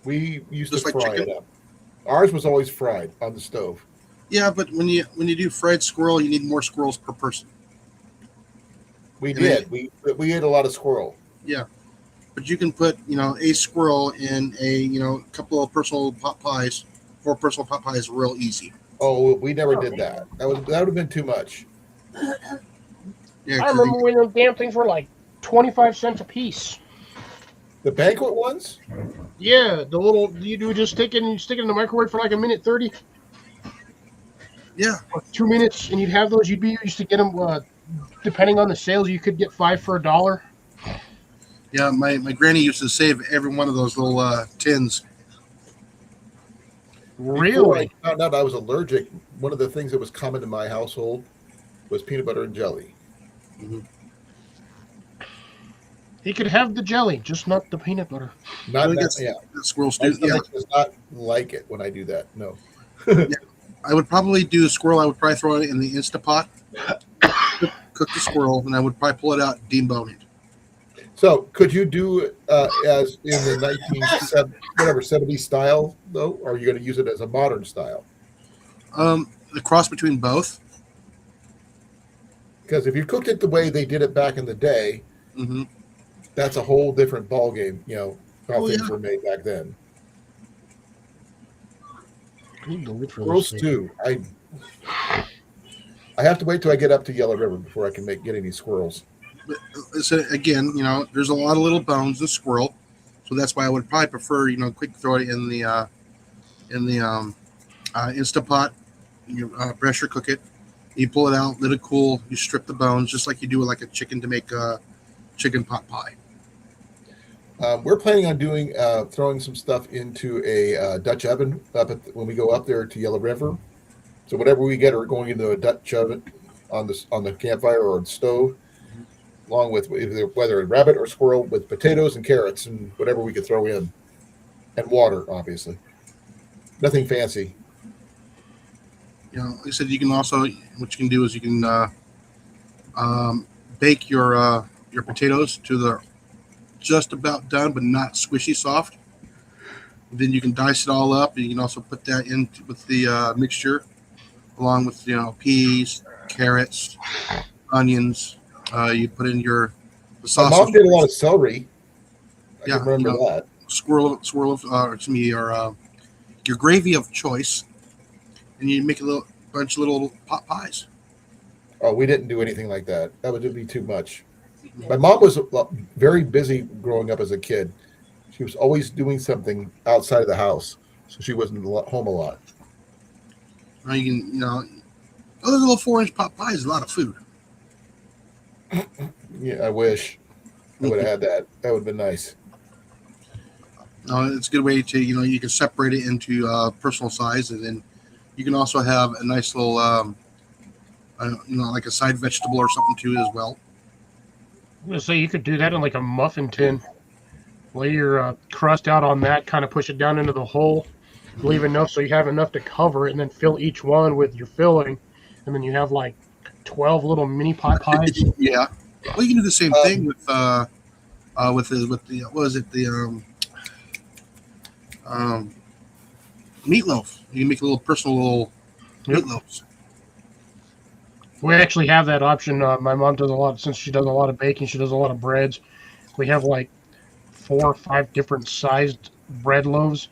We used
Just
to
like
fry
chicken?
it up. Ours was always fried on the stove.
Yeah, but when you do fried squirrel, you need more squirrels per person.
We
And
did. We ate a lot of squirrel.
Yeah, but you can put a squirrel in a couple of personal pot pies. 4 personal pot pies real easy.
Oh, we never did that. That would have been too much.
Yeah,
I remember when those damn things were like 25 cents a piece.
The banquet ones?
Yeah, the little you do just stick it in the microwave for like a minute 30.
Yeah,
Or 2 minutes, and you'd have those. Used to get them, depending on the sales, you could get 5 for $1.
Yeah, my granny used to save every one of those little tins.
Before I
Really?
found out I was allergic, one of the things that was common in my household was peanut butter and jelly.
Mhm.
He could have the jelly, just not the peanut butter.
Well,
Not
I
that,
guess
yeah.
the squirrels
My
do. Yeah,
stomach does not like it when I do that. No.
yeah. I would probably do a squirrel. I would probably throw it in the Instapot, cook the squirrel, and I would probably pull it out, debone it.
So, could you do as in the 70 style though, or are you going to use it as a modern style?
The cross between both.
Because if you cooked it the way they did it back in the day,
Hmm.
that's a whole different ball game. You know how
Oh
things
yeah,
were made back then.
I need to look for
Squirrel
this thing.
stew. I have to wait till I get up to Yellow River before I can get any squirrels.
but so again, there's a lot of little bones in squirrel, so that's why I would probably prefer, quick throw it in the Instapot. You pressure cook it. You pull it out, let it cool. You strip the bones just like you do with like a chicken to make a chicken pot pie.
We're planning on doing throwing some stuff into a Dutch oven when we go up there to Yellow River. So whatever we get are going into a Dutch oven on the campfire or the stove, along with whether a rabbit or squirrel with potatoes and carrots and whatever we could throw in, and water, obviously. Nothing fancy.
Like I said, you can also what you can do is you can um, bake your potatoes to the just about done, but not squishy soft. Then you can dice it all up, and you can also put that in with the mixture, along with peas, carrots, onions. You put in the
My mom
sausage.
did a lot of celery. I can
Yeah,
remember that.
swirl of excuse me, your gravy of choice, and you make a little bunch of little pot pies.
Oh, we didn't do anything like that. That would be too much. My mom was very busy growing up as a kid. She was always doing something outside of the house, so she wasn't home a lot.
You can those little 4-inch pot pies is a lot of food.
Yeah, I wish I would have had that. That would have been nice.
It's a good way to you can separate it into personal size, and then you can also have a nice little like a side vegetable or something too as well.
I'm gonna say you could do that in like a muffin tin. Lay your crust out on that, kind of push it down into the hole, leave enough so you have enough to cover it, and then fill each one with your filling, and then you have like 12 little mini pot pies.
Yeah. Well, you can do the same thing
Um,
with the what is it um, meatloaf. You can make a little personal little
Yep.
meatloaves.
We actually have that option. My mom does a lot, since she does a lot of baking, she does a lot of breads. We have like 4 or 5 different sized bread loaves,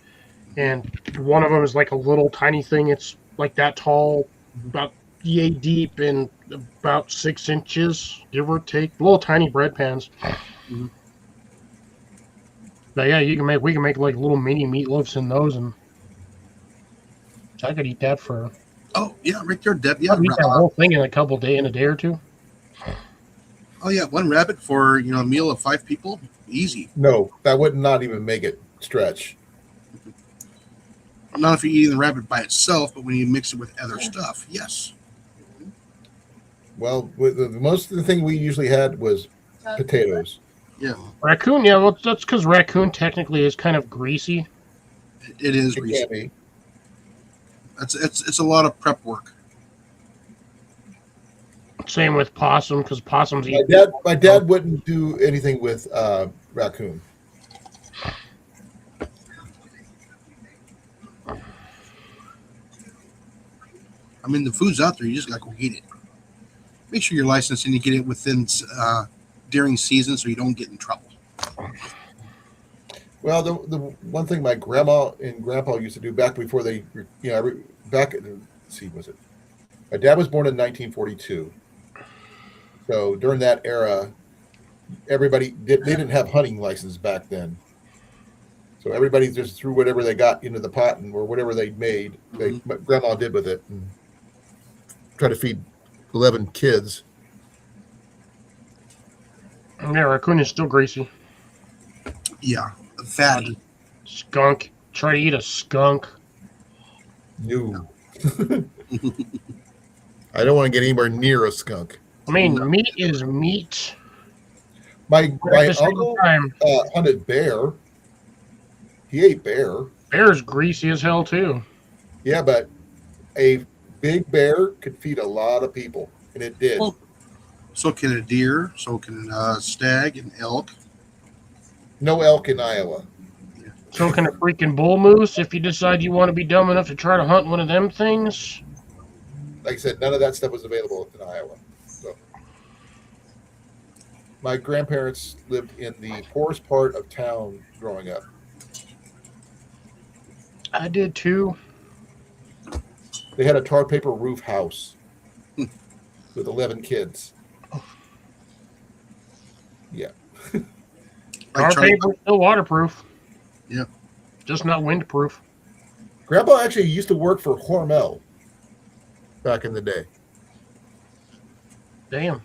and one of them is like a little tiny thing. It's like that tall, about yay deep, and about 6 inches, give or take. Little tiny bread pans.
Mhm.
But yeah, we can make like little mini meatloaves in those, and I could eat that for.
Oh yeah, right there, Deb. Yeah.
I'd eat that whole thing in in a day or two.
Oh yeah, one rabbit for a meal of 5 people, easy.
No, that would not even make it stretch.
Not if you're eating the rabbit by itself, but when you mix it with other stuff, yes.
Well, most of the thing we usually had was potatoes.
Yeah,
Raccoon, yeah, well, that's because raccoon technically is kind of greasy.
it is
It
reason.
can be.
It's a lot of prep work.
Same with possum, because possums
My
eat.
dad wouldn't do anything with raccoon.
I mean, the food's out there. You just got to go get it. Make sure you're licensed and you get it within during season, so you don't get in trouble.
Well, the one thing my grandma and grandpa used to do back before they, back, let's see, was it? My dad was born in 1942. So during that era, they didn't have hunting license back then. So everybody just threw whatever they got into the pot or whatever they made. My grandma did with it and try to feed 11 kids.
Yeah, raccoon is still greasy.
Yeah, fatty.
Skunk. Try to eat a skunk.
No. I don't want to get anywhere near a skunk.
I mean,
No.
meat is meat.
My
But at the same
uncle
time,
hunted bear. He ate bear.
bear's greasy as hell too.
Yeah, but a big bear could feed a lot of people, and it did.
Well, so can a deer. So can stag and elk.
No elk in Iowa.
So can a freaking bull moose if you decide you want to be dumb enough to try to hunt one of them things.
Like I said, none of that stuff was available in Iowa. So, my grandparents lived in the poorest part of town growing up.
I did too.
They had a tar paper roof house with 11 kids. Yeah.
Our paper's still waterproof.
Yeah.
Just not windproof.
Grandpa actually used to work for Hormel back in the day.
Damn.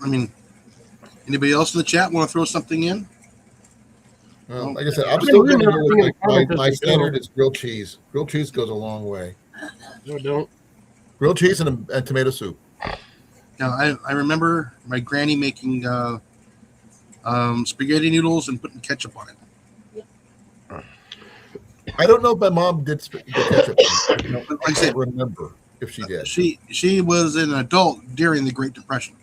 I mean, anybody else in the chat want to throw something in?
Well, like I said, I'm
I mean,
still
we
going to
know
go
everything
with
in the comments
my
is
standard is grilled cheese. Grilled cheese goes a long way.
No, don't.
Grilled cheese and tomato soup.
Now, I remember my granny making spaghetti noodles and putting ketchup on it.
I don't know if my mom did the ketchup.
But
I can't remember if she did.
She was an adult during the Great Depression.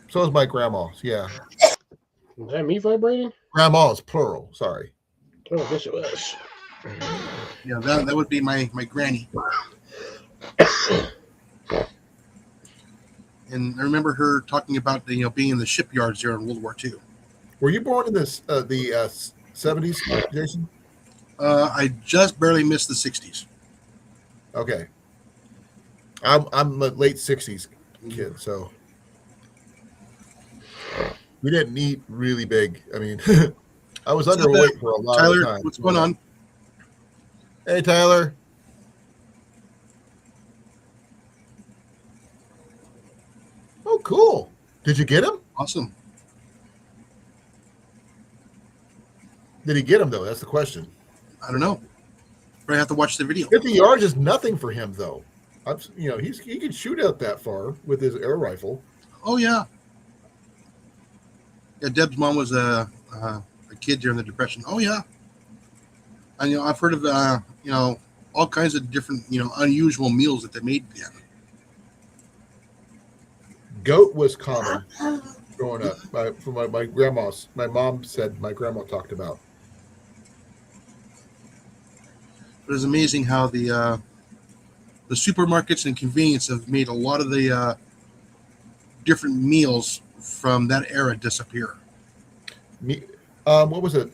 So is my grandma's. Yeah.
Is that me vibrating?
Grandma's plural. Sorry.
Oh, I guess it was.
Yeah, that would be my granny. And I remember her talking about being in the shipyards there in World War II.
Were you born in the 70s, Jason?
I just barely missed the 60s.
Okay. I'm a late 60s kid, so we didn't eat really big. I mean, I was underweight for a lot
Tyler,
of time.
what's going on?
Hey, Tyler. Oh, cool. Did you get him?
Awesome.
Did he get him, though? That's the question.
I don't know. Probably have to watch the video.
50 yards is nothing for him, though. He can shoot out that far with his air rifle.
Oh, yeah. Yeah, Deb's mom was a kid during the Depression. Oh, yeah. And, I've heard of, all kinds of different, unusual meals that they made then.
Goat was common growing up. My grandma's. My mom said my grandma talked about.
But it's amazing how the supermarkets and convenience have made a lot of the different meals from that era disappear.
What was it?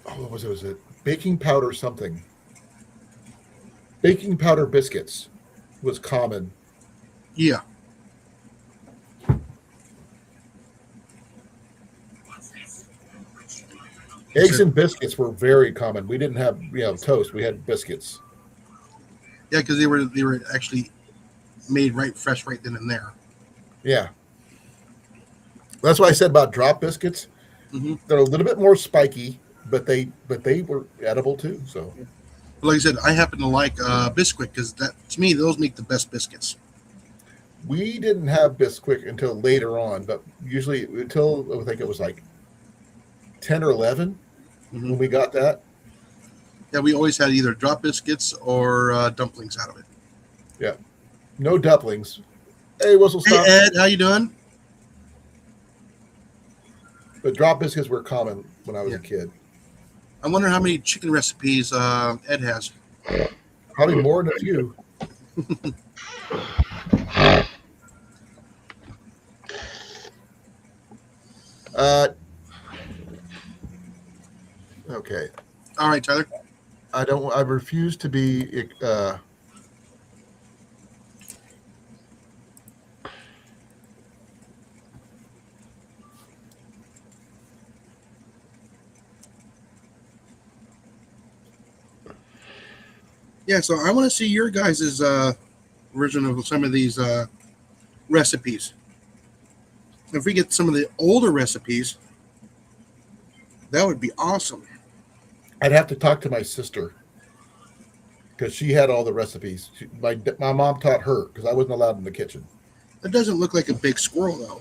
What was it? Was it baking powder something? Baking powder biscuits was common.
Yeah.
Eggs and biscuits were very common. We didn't have toast. We had biscuits.
Yeah, because they were actually made fresh right then and there.
Yeah. That's what I said about drop biscuits.
Mm-hmm.
They're a little bit more spiky, but they were edible too. So,
Like I said, I happen to like Bisquick because to me those make the best biscuits.
we didn't have Bisquick until later on, but usually until I think it was like 10 or 11 when we got that.
Yeah, we always had either drop biscuits or dumplings out of it.
Yeah. No dumplings. Hey, Whistle Stop.
Hey, Ed, how you doing?
But drop biscuits were common when I was a kid.
I wonder how many chicken recipes Ed has.
Probably more than a few. Okay.
All right, Tyler.
I refuse to be
Yeah, so I want to see your guys' version of some of these recipes. If we get some of the older recipes, that would be awesome.
I'd have to talk to my sister because she had all the recipes. My mom taught her because I wasn't allowed in the kitchen.
It doesn't look like a big squirrel though.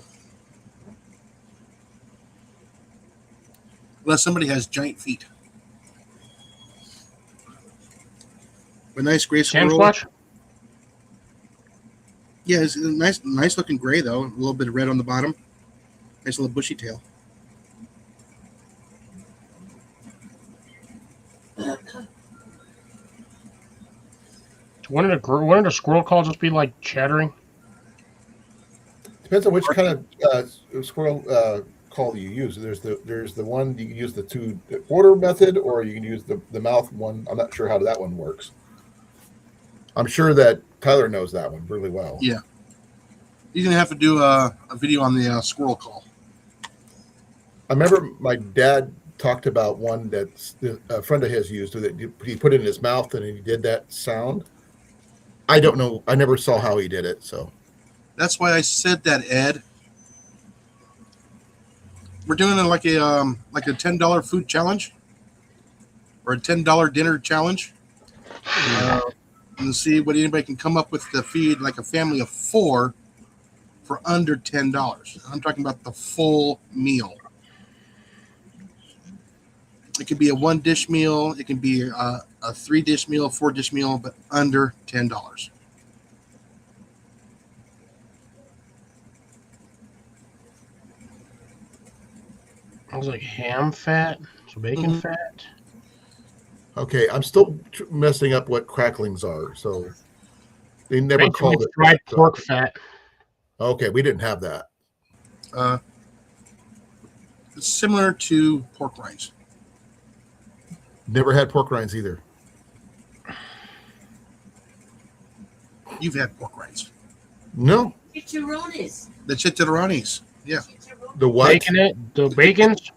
Unless somebody has giant feet. A nice gray squirrel.
Sasquatch?
Yeah, it's a nice looking gray though. A little bit of red on the bottom. Nice little bushy tail.
Wouldn't a squirrel call just be like chattering?
Depends on which kind of squirrel call you use. There's the one you can use the two order method, or you can use the mouth one. I'm not sure how that one works. I'm sure that Tyler knows that one really well.
Yeah. You're going to have to do a video on the squirrel call.
I remember my dad talked about one that a friend of his used. That he put it in his mouth and he did that sound. I don't know. I never saw how he did it. So
That's why I said that, Ed. We're doing like a $10 food challenge or a $10 dinner challenge. And see what anybody can come up with to feed like a family of 4 for under $10. I'm talking about the full meal. It could be a 1-dish meal. It can be a 3-dish meal, 4-dish meal, but under $10.
I was like ham fat, so bacon fat.
okay, I'm still messing up what cracklings are. So they never
Bacon
called
with
it
fried pork fat.
Okay, we didn't have that.
It's similar to pork rinds.
Never had pork rinds either.
You've had pork rinds.
No,
Chicharrones.
The chicharrones. Yeah.
Chicharrones.
the what?
The bacons.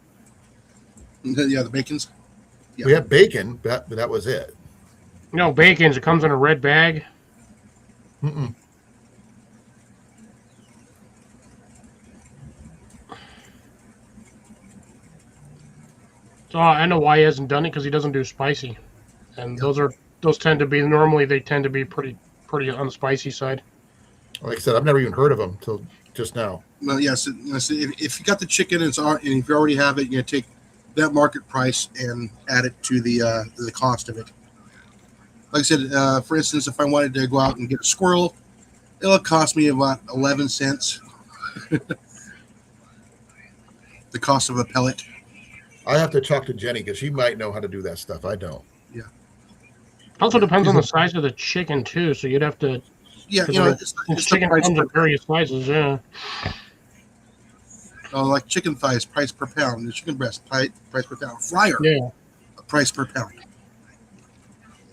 Yeah, the bacons. Yeah.
We had bacon, but that was it.
No, bacons. It comes in a red bag.
Mm-mm.
So I know why he hasn't done it because he doesn't do spicy, and those tend to be normally they tend to be pretty on the spicy side.
Like I said, I've never even heard of them till just now.
Well, yes. If you got the chicken and if you already have it, you're gonna take that market price and add it to the cost of it. Like I said, for instance, if I wanted to go out and get a squirrel, it'll cost me about 11 cents. The cost of a pellet.
I have to talk to Jenny because she might know how to do that stuff. I don't.
Also depends on the size of the chicken too. So you'd have to.
Yeah, it's the
Chicken
price
comes
per,
in various sizes. Yeah.
like chicken thighs, price per pound. The chicken breast, price per pound. Fryer,
Yeah.
price per pound.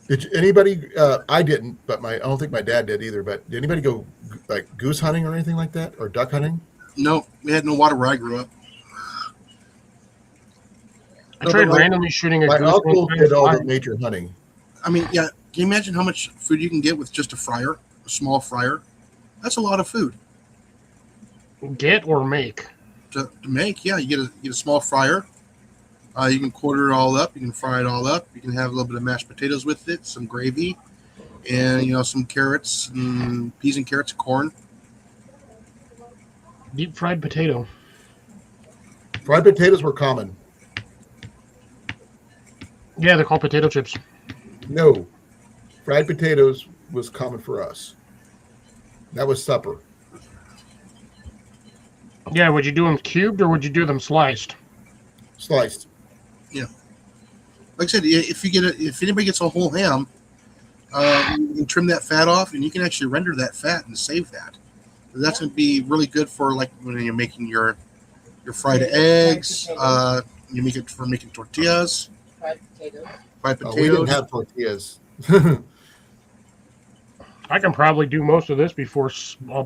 Did anybody? I didn't, but I don't think my dad did either. But did anybody go like goose hunting or anything like that, or duck hunting?
No, we had no water where I grew up.
I tried randomly shooting a
My
goose.
uncle
one time.
did all the major hunting.
I mean, yeah. Can you imagine how much food you can get with just a fryer, a small fryer? That's a lot of food
Get or make.
to make. Yeah, you get a small fryer. You can quarter it all up. You can fry it all up. You can have a little bit of mashed potatoes with it, some gravy, and some carrots, and peas and carrots, corn.
Deep fried potato.
Fried potatoes were common.
Yeah, they're called potato chips.
No, fried potatoes was common for us. That was supper.
Yeah, would you do them cubed or would you do them sliced?
Sliced.
Like I said, if anybody gets a whole ham, you can trim that fat off, and you can actually render that fat and save that. That's going to be really good for like when you're making your fried eggs. You make it for making tortillas.
Fried potatoes.
Fried
We
potatoes.
didn't have tortillas.
I can probably do most of this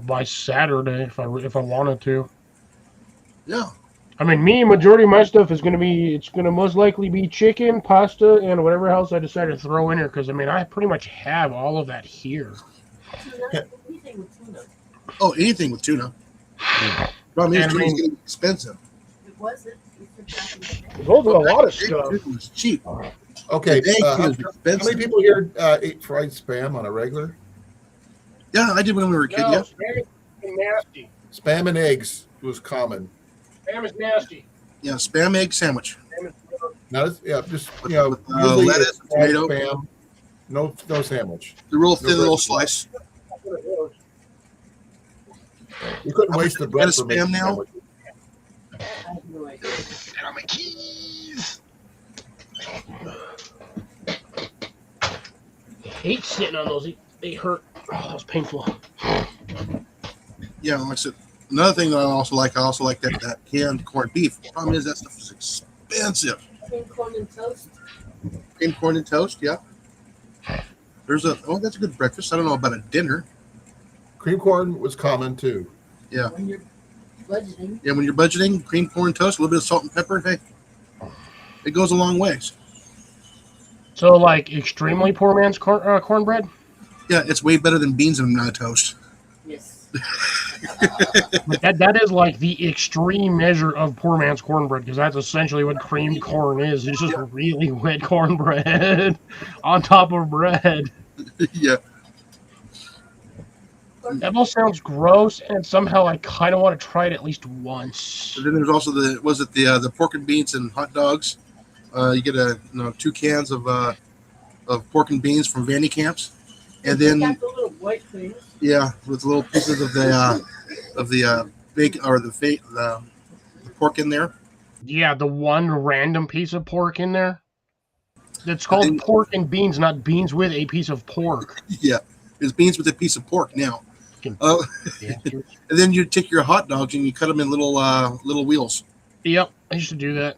by Saturday if I wanted to.
Yeah.
I mean, majority of my stuff is it's gonna most likely be chicken, pasta, and whatever else I decide to throw in here. Because I mean, I pretty much have all of that here.
Tuna. What do you think with tuna?
Oh, anything with tuna. Problem is,
And I
tuna's
mean-
getting expensive.
It wasn't. It was back in the day.
It goes with a lot of
Big
stuff.
tuna was cheap.
Okay.
Today,
How
tuna's
many
expensive.
people here ate fried spam on a regular?
Yeah, I did when we were a kid.
No,
Yeah.
spam is nasty.
Spam and eggs was common.
Spam is nasty.
Yeah, spam egg sandwich.
Spam is
Now, just
With-
you know,
with,
usually
lettuce
it's
and
fried
tomato.
spam, no sandwich.
The real thin
bread.
little slice.
You couldn't
How
waste
much
the
is
bread
that
for
spam
making
now?
sandwiches.
I have no idea.
Get on my keys. I hate sitting on those. They hurt. Oh, that was painful.
Yeah, like I said, another thing that I also like that canned corned beef. The problem is that stuff is expensive.
Cream corn and toast.
Cream corn and toast, yeah. That's a good breakfast. I don't know about a dinner.
Cream corn was common too.
Yeah.
When you're budgeting.
Yeah, when you're budgeting, cream corn toast, a little bit of salt and pepper, hey, it goes a long ways.
So, like, extremely poor man's cornbread?
Yeah, it's way better than beans and toast.
Yes.
But that is like the extreme measure of poor man's cornbread, because that's essentially what creamed corn is. It's just really wet cornbread on top of bread.
Yeah.
That all sounds gross, and somehow I kind of want to try it at least once.
But then there's also the pork and beans and hot dogs. You get 2 cans of pork and beans from Vandy Camps, and
They
then
got the little white things.
yeah, with little pieces of the big or the pork in there.
Yeah, the one random piece of pork in there. It's called
think-
pork and beans, not beans with a piece of pork.
Yeah, it's beans with a piece of pork now.
Yeah.
And then you take your hot dogs and you cut them in little wheels.
Yep, I used to do that.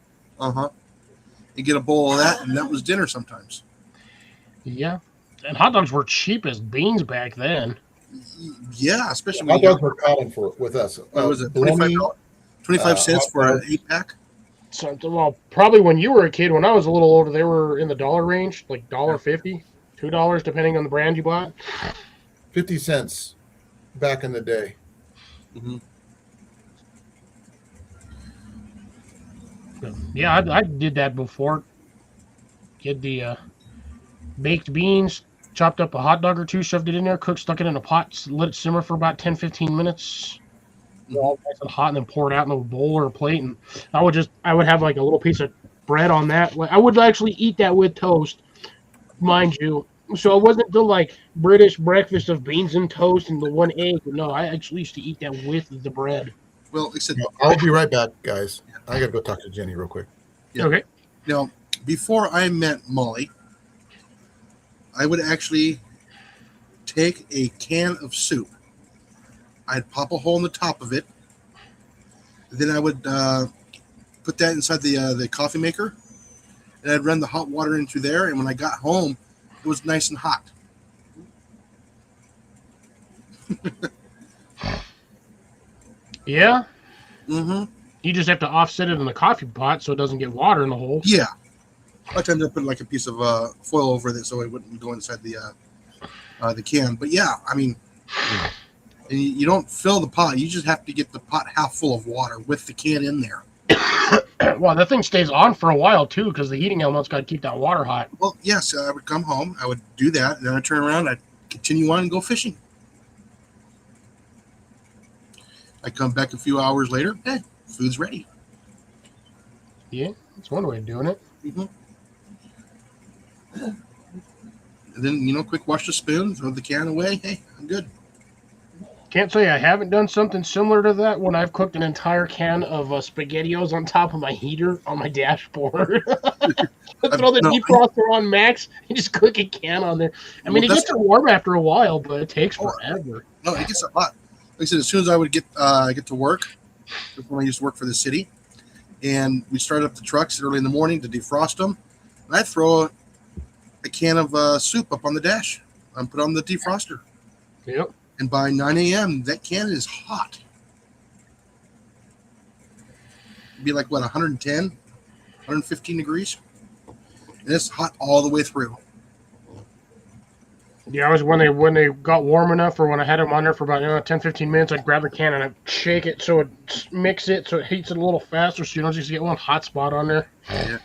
You get a bowl of that, and that was dinner sometimes.
Yeah. And hot dogs were cheap as beans back then.
Yeah, especially
Hot
when you
dogs were common with us.
what was it,
bologna,
25 cents
hot
for an
dogs.
8-pack?
Something, well, probably when you were a kid. When I was a little older, they were in the dollar range, like $1.50, $2, depending on the brand you bought.
50 cents back in the day.
Mm-hmm.
Yeah, I did that before. Get the baked beans, chopped up a hot dog or two, shoved it in there, stuck it in a pot, let it simmer for about 10-15 minutes. All nice and hot, and then pour it out in a bowl or a plate. And I would have like a little piece of bread on that. I would actually eat that with toast, mind you. So it wasn't the like British breakfast of beans and toast and the one egg. No, I actually used to eat that with the bread.
Well, like I said,
I'll be right back, guys. I gotta go talk to Jenny real quick.
Yeah.
Okay.
now, before I met Molly, I would actually take a can of soup. I'd pop a hole in the top of it. Then I would put that inside the coffee maker, and I'd run the hot water into there. And when I got home, it was nice and hot.
Yeah.
Mm-hmm.
You just have to offset it in the coffee pot so it doesn't get water in the hole.
Yeah. A lot of times I put like a piece of foil over it so it wouldn't go inside the can. But yeah, I mean, and you don't fill the pot. You just have to get the pot half full of water with the can in there.
Well, that thing stays on for a while too because the heating element's got to keep that water hot.
Well, yes, I would come home. I would do that. And then I'd turn around. I'd continue on and go fishing. I come back a few hours later. Hey, food's ready.
Yeah, that's one way of doing it.
Mm-hmm. And then, quick wash the spoon, throw the can away. Hey, I'm good.
Can't say I haven't done something similar to that when I've cooked an entire can of SpaghettiOs on top of my heater on my dashboard. Throw the
No,
defroster on max and just cook a can on there. I mean,
Well,
it
that's-
gets warm after a while, but it takes
Oh,
forever.
No, it gets a lot. Like I said, as soon as I would get to work, when I used to work for the city, and we start up the trucks early in the morning to defrost them, and I'd throw a can of soup up on the dash and put on the defroster.
Yep.
And by 9 a.m., that can is hot. It'd be like, 110, 115 degrees? And it's hot all the way through.
Yeah, I was when they got warm enough, or when I had them on there for about 10, 15 minutes, I'd grab the can and I'd shake it so it mix it so it heats it a little faster, so you don't just get one hot spot on there.
Yeah,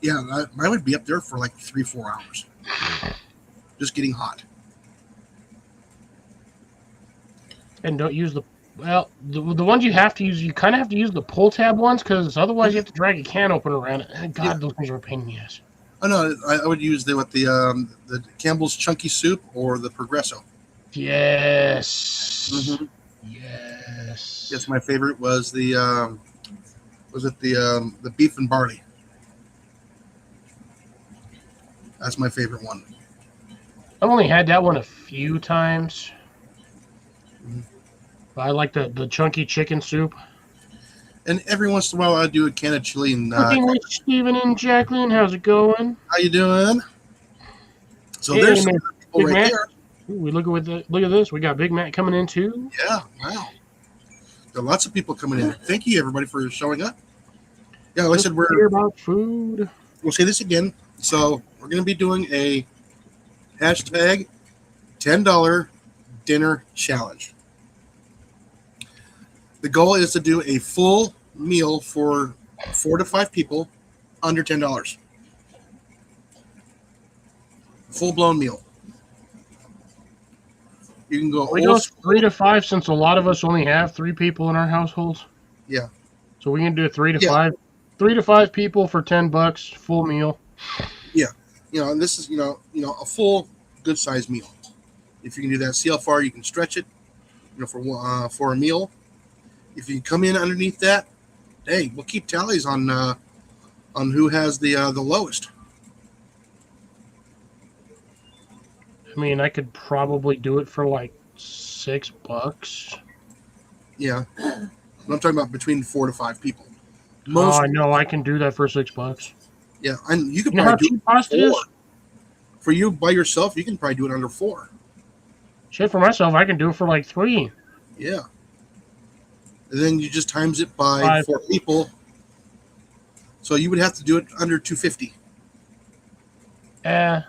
yeah. Mine would be up there for like 3-4 hours, just getting hot.
And don't use the ones you have to use. You kind of have to use the pull tab ones because otherwise you have to drag a can opener around it. And God,
Yeah.
those things are a pain in the ass.
Oh no, I would use the Campbell's Chunky Soup or the Progresso.
Yes.
Mm-hmm.
Yes.
Yes, my favorite was the beef and barley. That's my favorite one.
I've only had that one a few times.
Mhm.
But I like the chunky chicken soup.
And every once in a while, I do a can of chili. And
Cooking with Steven and Jacqueline. How's it going?
how you doing? So
Hey,
there's some
man,
people
Big
right
Mac.
there.
Ooh, look at this. We got Big Mac coming in too.
Yeah, wow. There are lots of people coming in. Thank you, everybody, for showing up. Yeah, like I said,
Let's hear about food.
we'll say this again. So we're going to be doing a hashtag $10 dinner challenge. The goal is to do a full meal for 4 to 5 people under $10. Full blown meal. You can go
We go 3 to 5 since a lot of us only have 3 people in our households.
Yeah.
So we can do 3 to
Yeah.
5. 3 to 5 people for $10, full meal.
And this is a full good sized meal. If you can do that, see how far you can stretch it. For a meal. If you come in underneath that, hey, we'll keep tallies on who has the lowest.
I mean, I could probably do it for like $6.
Yeah, I'm talking about between 4 to 5 people.
Oh, I know I can do that for $6.
Yeah, and you could
You know how
probably do
cheap pasta is?
4. For you by yourself, you can probably do it under 4.
Shit, for myself, I can do it for like 3.
Yeah. And then you just times it by
5.
4 people. So you would have to do it under 250.
It's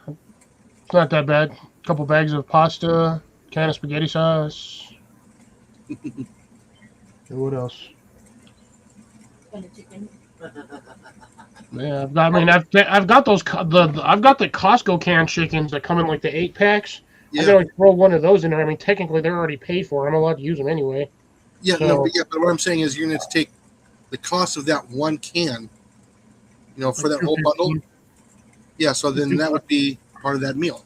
not that bad. Couple bags of pasta, can of spaghetti sauce. And what else?
And a chicken.
Yeah, I've got those I've got the Costco canned chickens that come in like the 8 packs. I
Yeah.
can always throw one of those in there. I mean, technically they're already paid for. I'm allowed to use them anyway.
Yeah,
So-
but what I'm saying is you're going to take the cost of that one can, for that whole bundle. Yeah, so then that would be part of that meal.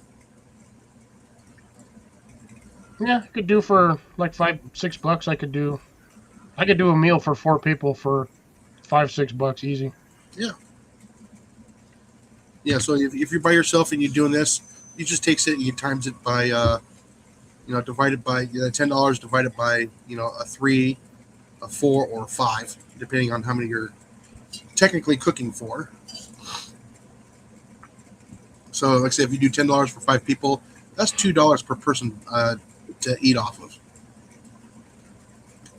Yeah, I could do for like $5-6. I could do a meal for 4 people for $5-6 easy.
Yeah, so if you're by yourself and you're doing this, you just takes it and you times it by, divided by $10 divided by, a 3, a 4, or a 5, depending on how many you're technically cooking for. So, like I said, if you do $10 for 5 people, that's $2 per person to eat off of.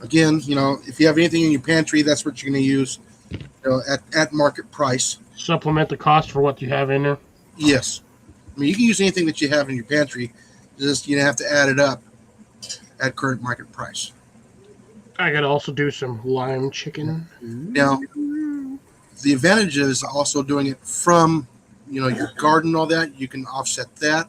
Again, if you have anything in your pantry, that's what you're going to use, at market price.
Supplement the cost for what you have in there.
Yes. I mean, you can use anything that you have in your pantry. Just you have to add it up at current market price.
I could also do some lime chicken.
Now, the advantage is also doing it from, your garden and all that. You can offset that,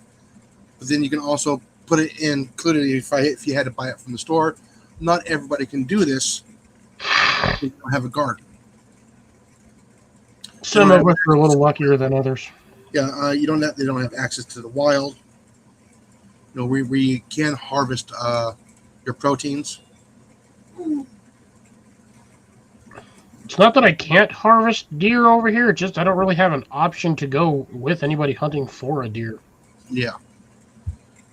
but then you can also put it in, include it if you had to buy it from the store. Not everybody can do this if you don't have a garden.
Some of us are a little luckier than others.
Yeah, they don't have access to the wild. Where you can harvest your proteins.
It's not that I can't harvest deer over here. It's just I don't really have an option to go with anybody hunting for a deer.
Yeah.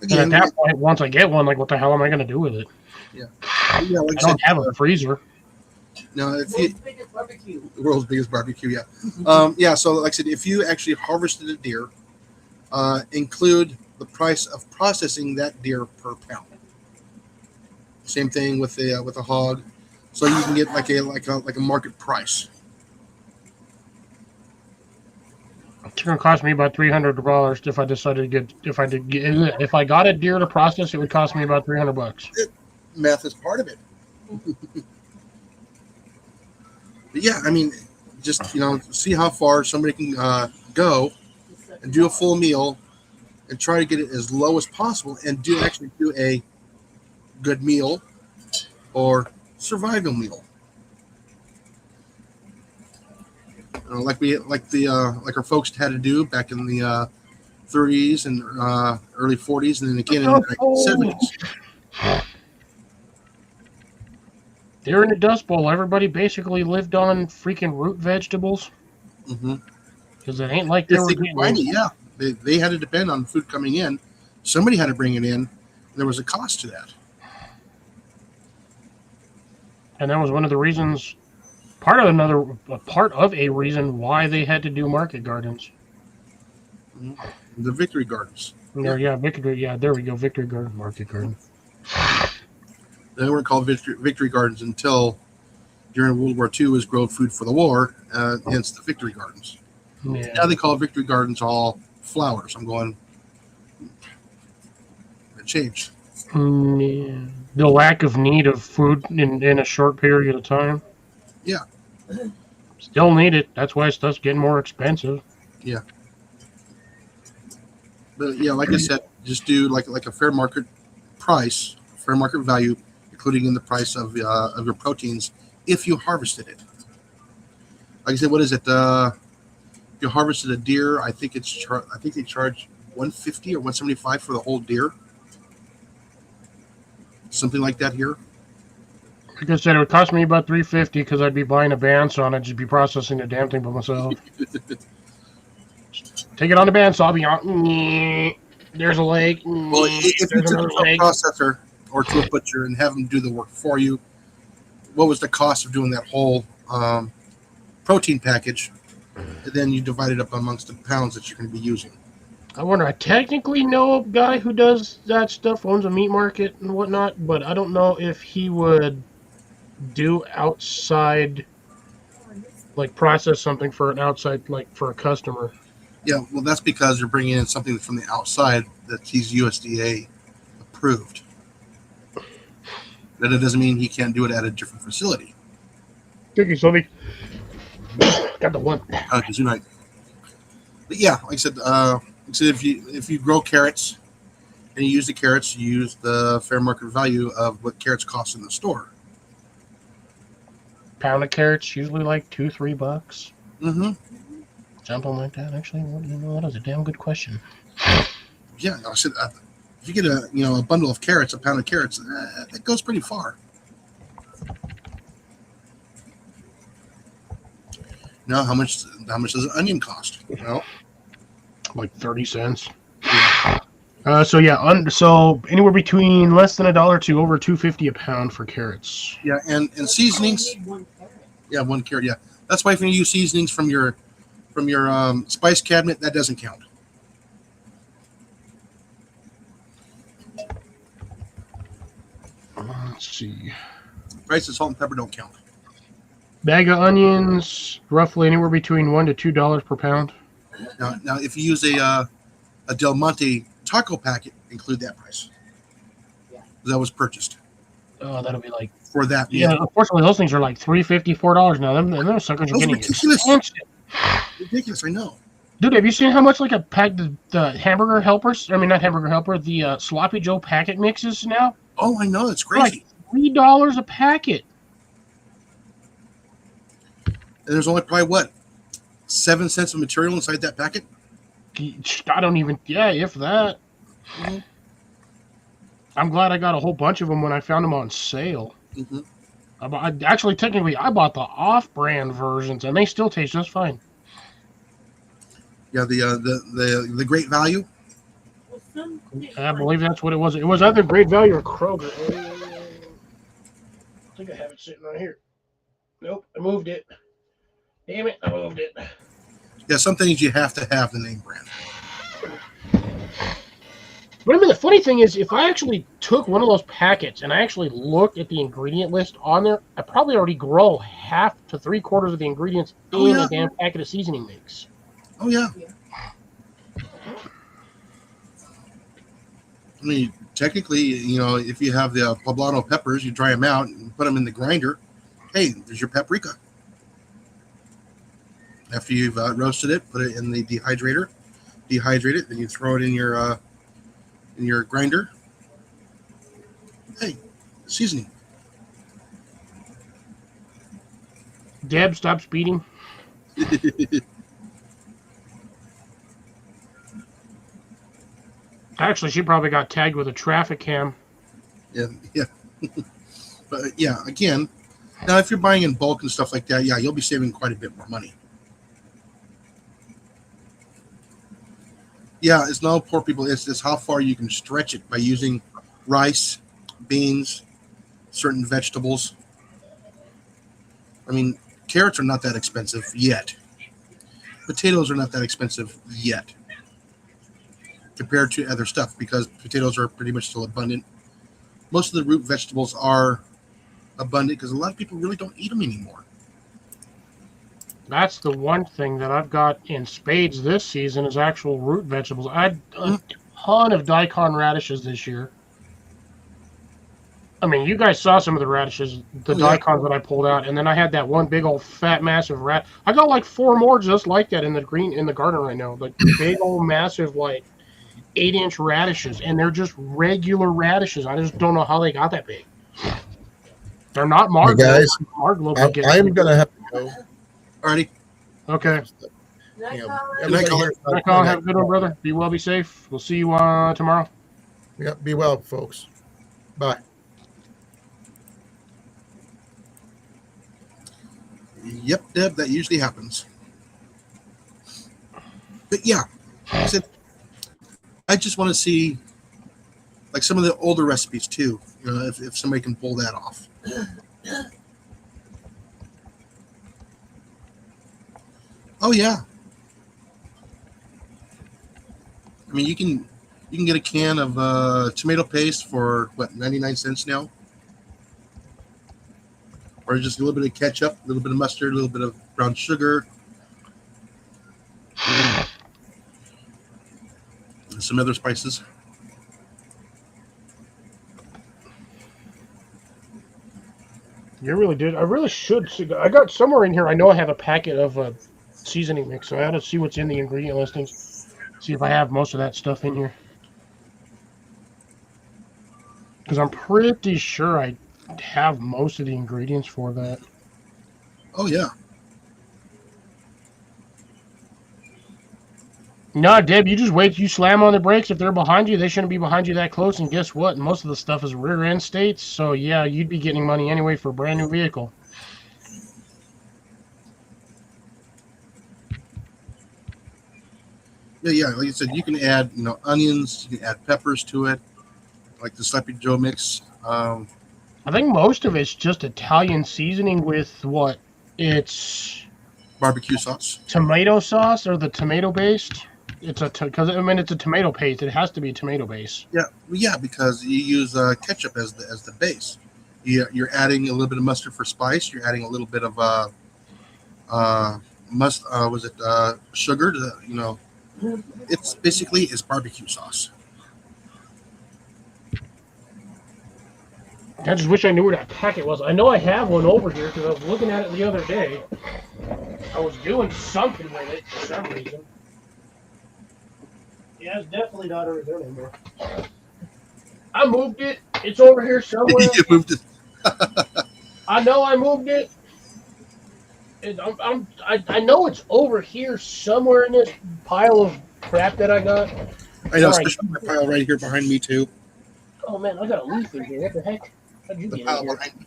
And at that point, once I get one, like, what the hell am I going to do with it?
Yeah,
I
like
don't have a freezer.
No, if
World's biggest barbecue.
the world's biggest barbecue, yeah. So, like I said, if you actually harvested a deer, include the price of processing that deer per pound. Same thing with a hog, so you can get like a market price.
It's gonna cost me about $300 if I decided to if I got a deer to process, it would cost me about $300.
Math is part of it. But yeah, I mean, just see how far somebody can go and do a full meal, and try to get it as low as possible, and actually do a good meal or survival meal. Like our folks had to do back in the 30s and early 40s, and then again in the 70s.
During the Dust Bowl, everybody basically lived on freaking root vegetables. Because it ain't like they were getting
yeah. They had to depend on food coming in. Somebody had to bring it in. And there was a cost to that.
And that was one of the reasons, part of a reason why they had to do market gardens.
The Victory Gardens.
Yeah, Victory. Yeah, there we go. Victory Garden, market garden.
They weren't called Victory Gardens until during World War II was grow food for the war, hence the Victory Gardens.
Yeah.
Now they call Victory Gardens all flowers. I'm going, it changed.
Yeah. The lack of need of food in a short period of time.
Yeah.
Still need it. That's why stuff's getting more expensive.
Yeah. But yeah, like I said, just do like a fair market price, fair market value, including in the price of your proteins if you harvested it. Like I said, what is it? If you harvested a deer, I think they charge $150 or $175 for the whole deer. Something like that here.
Like I said, it would cost me about $350 because I'd be buying a bandsaw and I'd just be processing the damn thing by myself. Take it on the bandsaw, be on. There's a leg.
Well, if you took it to a processor or to a butcher and have them do the work for you, what was the cost of doing that whole protein package? And then you divide it up amongst the pounds that you're going to be using.
I wonder, I technically know a guy who does that stuff, owns a meat market and whatnot, but I don't know if he would do outside, like process something for an outside, like for a customer.
Yeah, well, that's because you're bringing in something from the outside that he's USDA approved. That it doesn't mean he can't do it at a different facility.
Thank you, Sylvie. Got the one.
Good night. But yeah, like I said, if you grow carrots and you use the carrots, you use the fair market value of what carrots cost in the store.
Pound of carrots usually like $2-3.
Mm-hmm.
Something like that. Actually, that is a damn good question.
Yeah, I said if you get a bundle of carrots, a pound of carrots, that goes pretty far. Now, how much does an onion cost? Well,
like 30 cents. So anywhere between less than $1 to over $2.50 a pound for carrots.
Yeah, and seasonings. Yeah, 1 carrot. Yeah, that's why if you use seasonings from your spice cabinet, that doesn't count.
Let's see.
Price of salt and pepper don't count.
Bag of onions, roughly anywhere between $1 to $2 per pound.
Now, if you use a Del Monte taco packet, include that price. Yeah. That was purchased.
Oh, that'll be like
for that.
Yeah, unfortunately, those things are like $3.50, $4 now. Them suckers are getting expensive.
Ridiculous, I know.
Dude, have you seen how much like a pack the hamburger helpers? I mean, not hamburger helper. The Sloppy Joe packet mixes now.
Oh, I know, it's crazy.
Like $3 a packet.
And there's only probably 7 cents of material inside that packet.
I don't even. Yeah, if that. Mm-hmm. I'm glad I got a whole bunch of them when I found them on sale.
Mm-hmm.
I bought the off-brand versions, and they still taste just fine.
Yeah, the Great Value.
I believe that's what it was. It was either Great Value or Kroger. I think I have it sitting right here. Nope, I moved it. Damn it, I moved it.
Yeah, some things you have to have the name brand.
But I mean, the funny thing is, if I actually took one of those packets and I actually looked at the ingredient list on there, I probably already grow half to 3/4 of the ingredients in a damn packet of seasoning mix.
Oh, yeah. I mean, technically, if you have the poblano peppers, you dry them out and put them in the grinder. Hey, there's your paprika. After you've roasted it, put it in the dehydrator. Dehydrate it, then you throw it in your grinder. Hey, seasoning.
Deb, stop speeding. Actually, she probably got tagged with a traffic cam.
Yeah. But yeah, again, now if you're buying in bulk and stuff like that, yeah, you'll be saving quite a bit more money. Yeah, it's not poor people. It's just how far you can stretch it by using rice, beans, certain vegetables. I mean, carrots are not that expensive yet. Potatoes are not that expensive yet compared to other stuff because potatoes are pretty much still abundant. Most of the root vegetables are abundant because a lot of people really don't eat them anymore.
That's the one thing that I've got in spades this season is actual root vegetables. I had a ton of daikon radishes this year. I mean, you guys saw some of the radishes, the daikons that I pulled out, and then I had that one big old fat massive rat. I got like 4 more just like that in the garden right now, like big old massive 8-inch radishes, and they're just regular radishes. I just don't know how they got that big. They're not marked.
Hey guys,
I'm
gonna have to go.
Alrighty.
Okay.
Everybody here-
Have a good one, brother. Be well, be safe. We'll see you tomorrow.
Yeah, be well, folks. Bye.
Yep, Deb, that usually happens. But yeah, I said I just want to see like some of the older recipes too. If somebody can pull that off. Oh yeah. I mean, you can get a can of tomato paste for what 99 cents now, or just a little bit of ketchup, a little bit of mustard, a little bit of brown sugar, and some other spices.
You really did. I really should. I got somewhere in here. I know I have a packet of seasoning mix, so I ought to see what's in the ingredient listings. See if I have most of that stuff in here. Because I'm pretty sure I have most of the ingredients for that.
Oh yeah.
No, Deb, you just wait. You slam on the brakes. If they're behind you, they shouldn't be behind you that close. And guess what? Most of the stuff is rear end states. So yeah, you'd be getting money anyway for a brand new vehicle.
Yeah. Like you said, you can add onions. You can add peppers to it, like the Sleepy Joe mix.
I think most of it's just Italian seasoning with what? It's
barbecue sauce.
Tomato sauce or the tomato based. It's because it's a tomato paste. It has to be tomato base.
Yeah, because you use ketchup as the base. You're adding a little bit of mustard for spice. You're adding a little bit of sugar to It's basically barbecue sauce.
I just wish I knew where that packet was. I know I have one over here because I was looking at it the other day. I was doing something with it for some reason. Yeah, it's definitely not over there anymore. I moved it. It's over here somewhere.
You moved it.
I know I moved it. I know it's over here somewhere in this pile of crap that I got.
I know, especially my pile right here behind me too.
Oh man, I got a leaf in here. What the heck? How'd you
The
get
pile
in here?
behind me.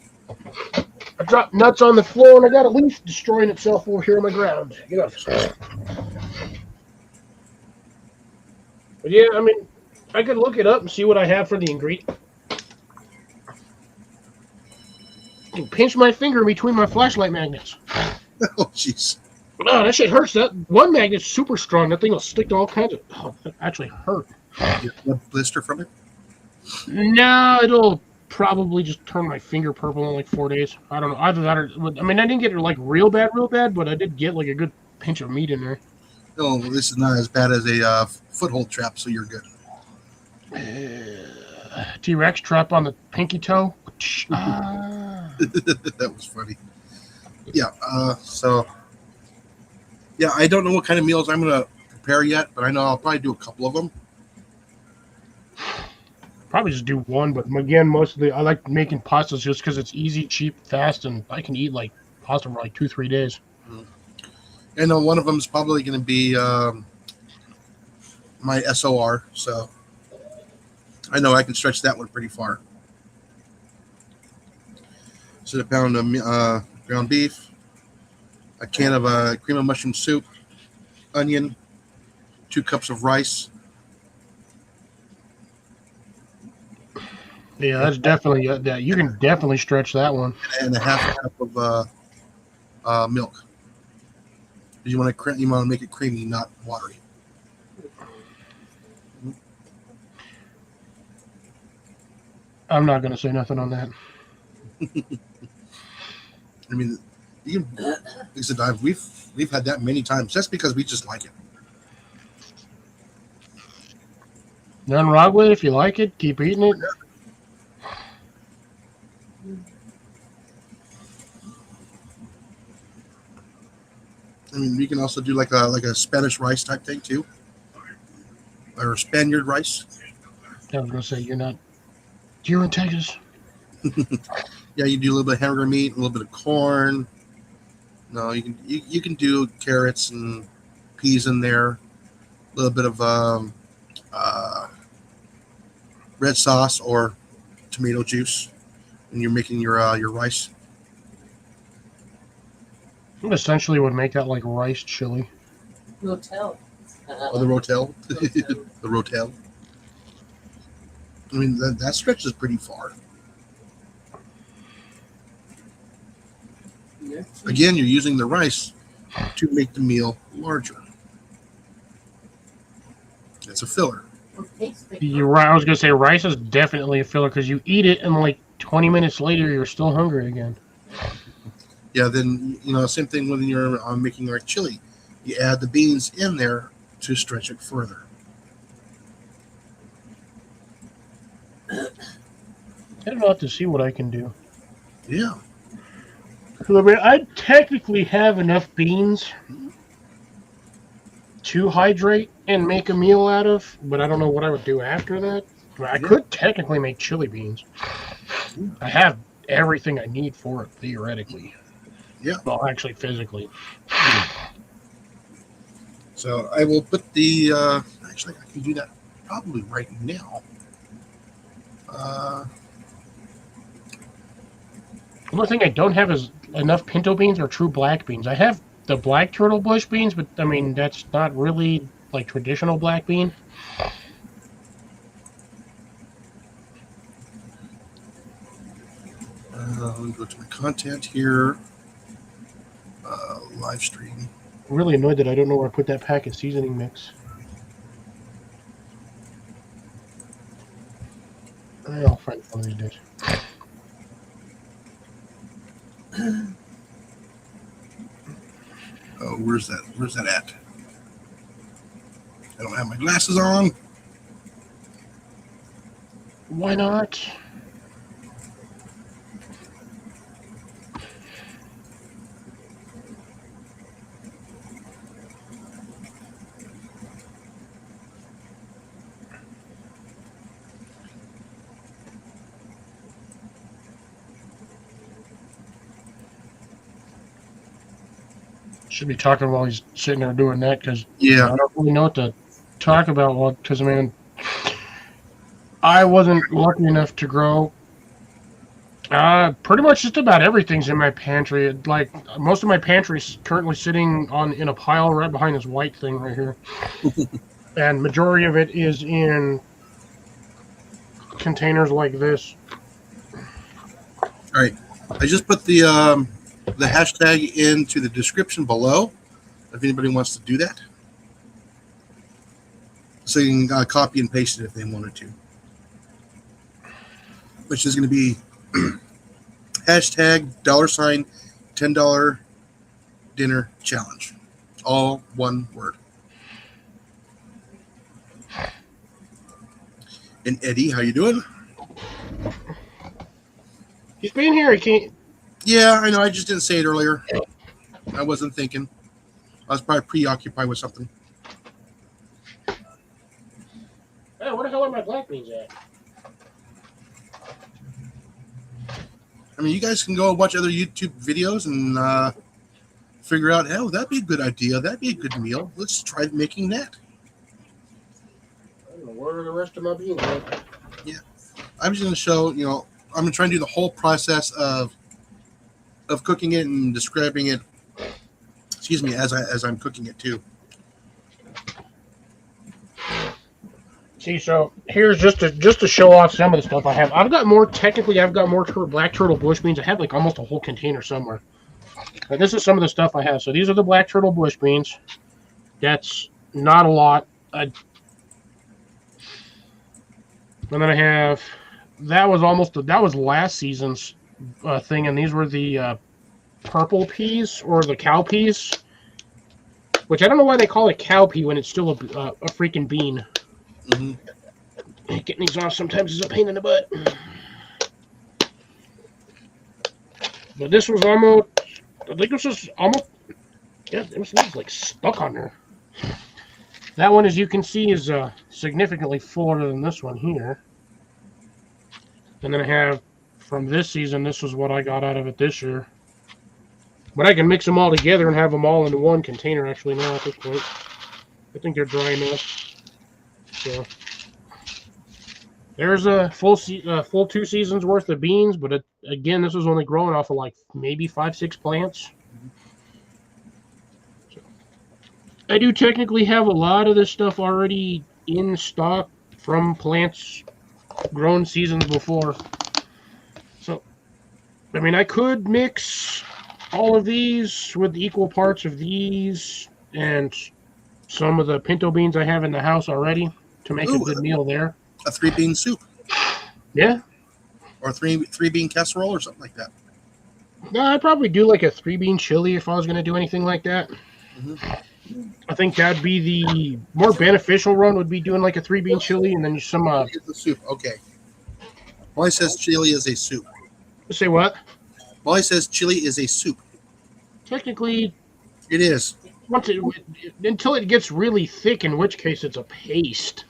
I dropped nuts on the floor and I got a leaf destroying itself over here on the ground. Get off. But yeah, I mean, I could look it up and see what I have for the ingredient. I can pinch my finger between my flashlight magnets.
Oh jeez.
Oh, that shit hurts. That one magnet's super strong. That thing will stick to all kinds of. Oh, that actually hurt.
You have a blister from it?
No, it'll probably just turn my finger purple in like 4 days. I don't know. Either that or I mean, I didn't get it like real bad, but I did get like a good pinch of meat in there.
Oh, well, this is not as bad as a foothold trap, so you're good.
T-Rex trap on the pinky toe. Ah.
That was funny. Yeah. So yeah, I don't know what kind of meals I'm gonna prepare yet, but I know I'll probably do a couple of them.
Probably just do one, but again, mostly I like making pastas just because it's easy, cheap, fast, and I can eat like pasta for like 2-3 days.
I know one of them is probably going to be my SOR, so I know I can stretch that one pretty far. So a pound of ground beef, a can of cream of mushroom soup, onion, 2 cups of rice.
Yeah, that's definitely that. You can definitely stretch that one.
And a half a cup of milk. You want to make it creamy, not watery.
I'm not gonna say nothing on that.
I mean, you can. Like I said, we've had that many times. That's because we just like it.
Nothing wrong with it. If you like it, keep eating it.
I mean, we can also do like a Spanish rice type thing too, or Spaniard rice.
I was gonna say you're in Texas.
Yeah, you do a little bit of hamburger meat, a little bit of corn. No, you can do carrots and peas in there, a little bit of red sauce or tomato juice when you're making your rice.
It essentially would make that like rice chili.
Rotel.
Or the rotel,
Rotel.
the rotel. I mean that stretches pretty far. Again, you're using the rice to make the meal larger. It's a filler.
You're right. I was gonna say rice is definitely a filler because you eat it and like 20 minutes later you're still hungry again.
Yeah, then same thing when you're making like chili. You add the beans in there to stretch it further.
I don't know how to see what I can do.
Yeah.
I mean, I technically have enough beans to hydrate and make a meal out of, but I don't know what I would do after that. I could technically make chili beans. I have everything I need for it, theoretically.
Yeah.
Well, actually, physically.
So I will put the. Actually, I can do that probably right now.
The only thing I don't have is enough pinto beans or true black beans. I have the black turtle bush beans, but I mean that's not really like traditional black bean.
Let me go to my content here. Live stream.
I'm really annoyed that I don't know where I put that pack of seasoning mix. I'll find it one of these days.
Oh, where's that? Where's that at? I don't have my glasses on.
Why not? Should be talking while he's sitting there doing that because
Yeah.
I don't really know what to talk about. Because I mean, I wasn't lucky enough to grow. Pretty much just about everything's in my pantry. Like most of my pantry's currently sitting in a pile right behind this white thing right here, and majority of it is in containers like this.
All right. I just put the hashtag into the description below if anybody wants to do that. So you can copy and paste it if they wanted to. Which is going to be hashtag $10 dinner challenge. All one word. And Eddie, how you doing?
He's been here. He can't.
Yeah, I know. I just didn't say it earlier. I wasn't thinking. I was probably preoccupied with something.
Oh, where the hell are my black beans at?
I mean, you guys can go watch other YouTube videos and figure out, hell, that'd be a good idea. That'd be a good meal. Let's try making that.
I don't know where the rest of my beans at.
I'm just going to show, I'm going to try and do the whole process of cooking it and describing it, as I'm cooking it too.
See, so here's just to show off some of the stuff I have. I've got more black turtle bush beans. I have like almost a whole container somewhere. But this is some of the stuff I have. So these are the black turtle bush beans. That's not a lot. And then I have, that was last season's thing, and these were the purple peas or the cow peas, which I don't know why they call it cow pea when it's still a freaking bean.
Mm-hmm.
Getting these off sometimes is a pain in the butt. But this was almost, yeah, it was like stuck on there. That one, as you can see, is significantly fuller than this one here. And then I have, from this season, this was what I got out of it this year. But I can mix them all together and have them all into one container, actually, now at this point. I think they're dry enough. So there's a full 2 seasons worth of beans, but again, this was only growing off of like maybe 5-6 plants. So I do technically have a lot of this stuff already in stock from plants grown seasons before. So, I mean, I could mix all of these with equal parts of these and some of the pinto beans I have in the house already to make a good meal there.
A 3-bean soup.
Yeah.
Or a three-bean casserole or something like that.
No, I'd probably do like a 3-bean chili if I was going to do anything like that.
Mm-hmm.
I think that'd be the more beneficial run, would be doing like a 3-bean chili and then some...
the soup, okay. Well, it says chili is a soup.
Say what?
Well, it says chili is a soup.
Technically...
It is.
Until it gets really thick, in which case it's a paste.